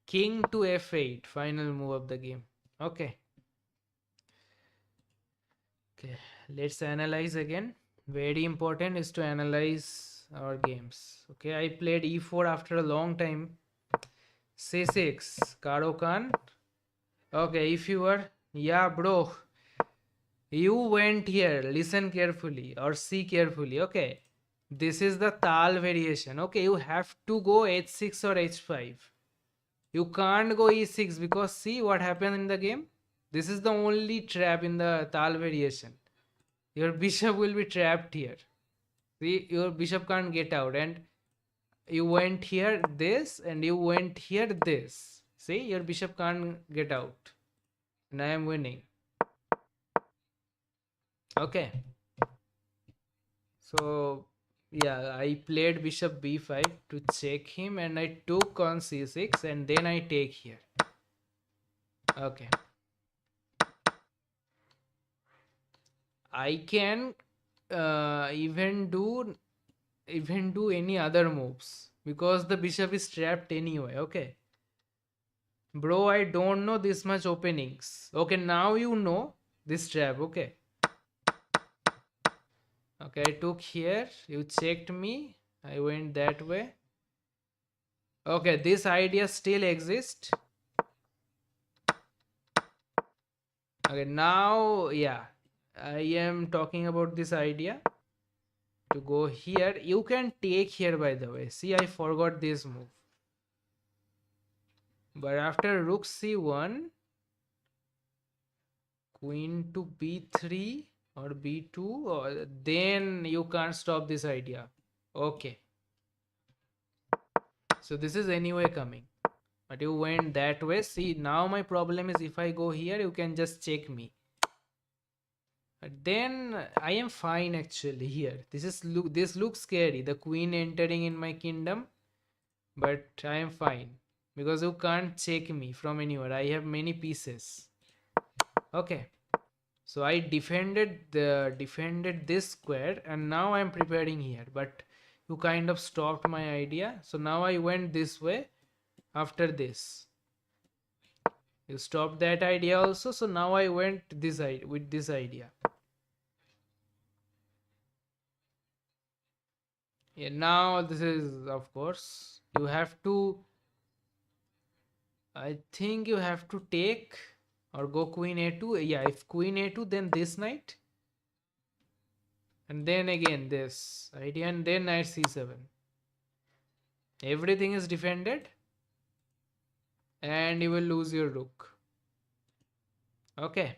King to f8, final move of the game. Okay. Okay, let's analyze again. Very important is to analyze our games. Okay, I played e4 after a long time. c6, Karo Khan. Okay, if you were, yeah, bro, you went here. Listen carefully or see carefully. Okay, this is the tal variation. Okay, you have to go h6 or h5. You can't go e6 because see what happened in the game. This is the only trap in the tal variation. Your bishop will be trapped here. See, your bishop can't get out, and you went here this, and you went here this. See, your bishop can't get out, and I am winning. Okay, so yeah, I played bishop b5 to check him, and I took on c6, and then I take here. Okay, I can even do any other moves because the bishop is trapped anyway. Okay, bro, I don't know this much openings. Okay, now you know this trap. Okay, okay, I took here, you checked me, I went that way. Okay, this idea still exists. Okay, now yeah, I am talking about this idea to go here. You can take here, by the way. See, I forgot this move. But after rook c1, queen to b3 or b2, or then you can't stop this idea. Okay, so this is anyway coming, but you went that way. See, now my problem is if I go here, you can just check me. But then I am fine actually here. This looks scary, the queen entering in my kingdom, but I am fine. because you can't check me from anywhere. I have many pieces. Okay, so I defended this square, and now I'm preparing here, but you kind of stopped my idea. So now I went this way. After this, you stopped that idea also, so now I went this with this idea. Yeah, now this is, of course, you have to, I think you have to take or go queen a2. Yeah, if queen a2, then this knight, and then again this idea, and then knight c7. Everything is defended, and you will lose your rook. Okay,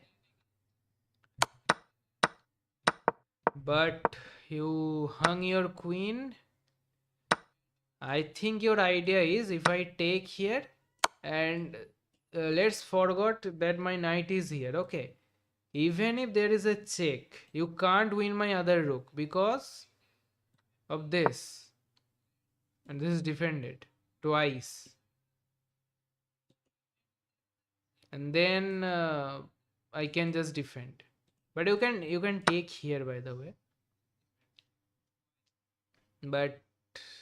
but you hung your queen. I think your idea is, if I take here, and let's forget that my knight is here. Okay, even if there is a check, you can't win my other rook because of this, and this is defended twice. And then I can just defend, but you can take here, by the way, but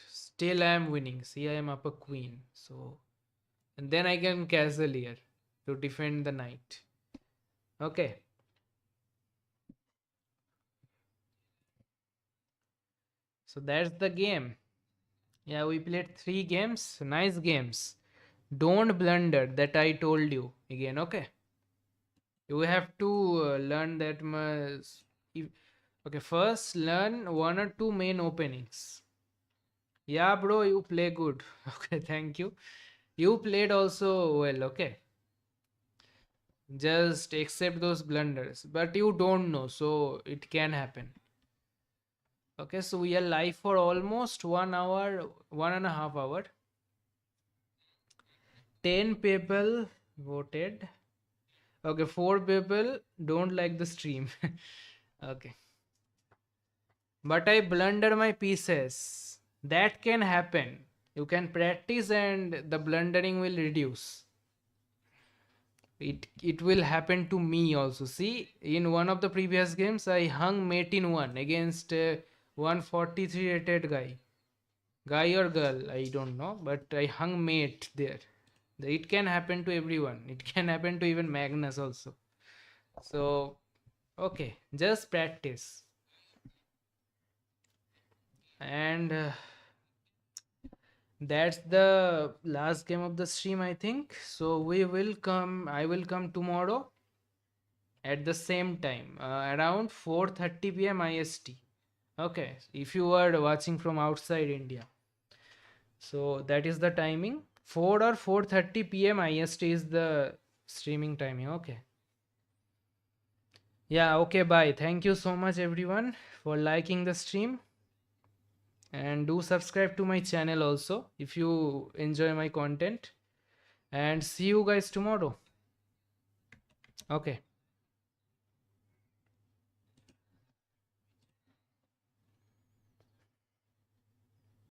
still I am winning. See, I am up a queen, so, and then I can castle here to defend the knight. Okay, so that's the game. Yeah, we played 3 games, nice games. Don't blunder that I told you again. Okay, you have to learn that much. Okay, first learn 1 or 2 main openings. Yeah, bro, you play good. Okay, thank you. You played also well. Okay, just accept those blunders, but you don't know, so it can happen. Okay, so we are live for almost 1 hour, 1.5 hour. 10 people voted. Okay, 4 people don't like the stream. Okay, but I blunder my pieces. That can happen. You can practice, and the blundering will reduce. It will happen to me also. See, in one of the previous games, I hung mate in 1 against 143 rated guy or girl, I don't know, but I hung mate there. It can happen to everyone. It can happen to even Magnus also. So okay, just practice. And that's the last game of the stream, I think. So I will come tomorrow at the same time, around 4:30 p.m. IST. Okay, if you are watching from outside India, so that is the timing. 4 or 4:30 p.m. IST is the streaming timing. Okay. Yeah, okay, bye. Thank you so much, everyone, for liking the stream. And do subscribe to my channel also if you enjoy my content. And see you guys tomorrow. Okay.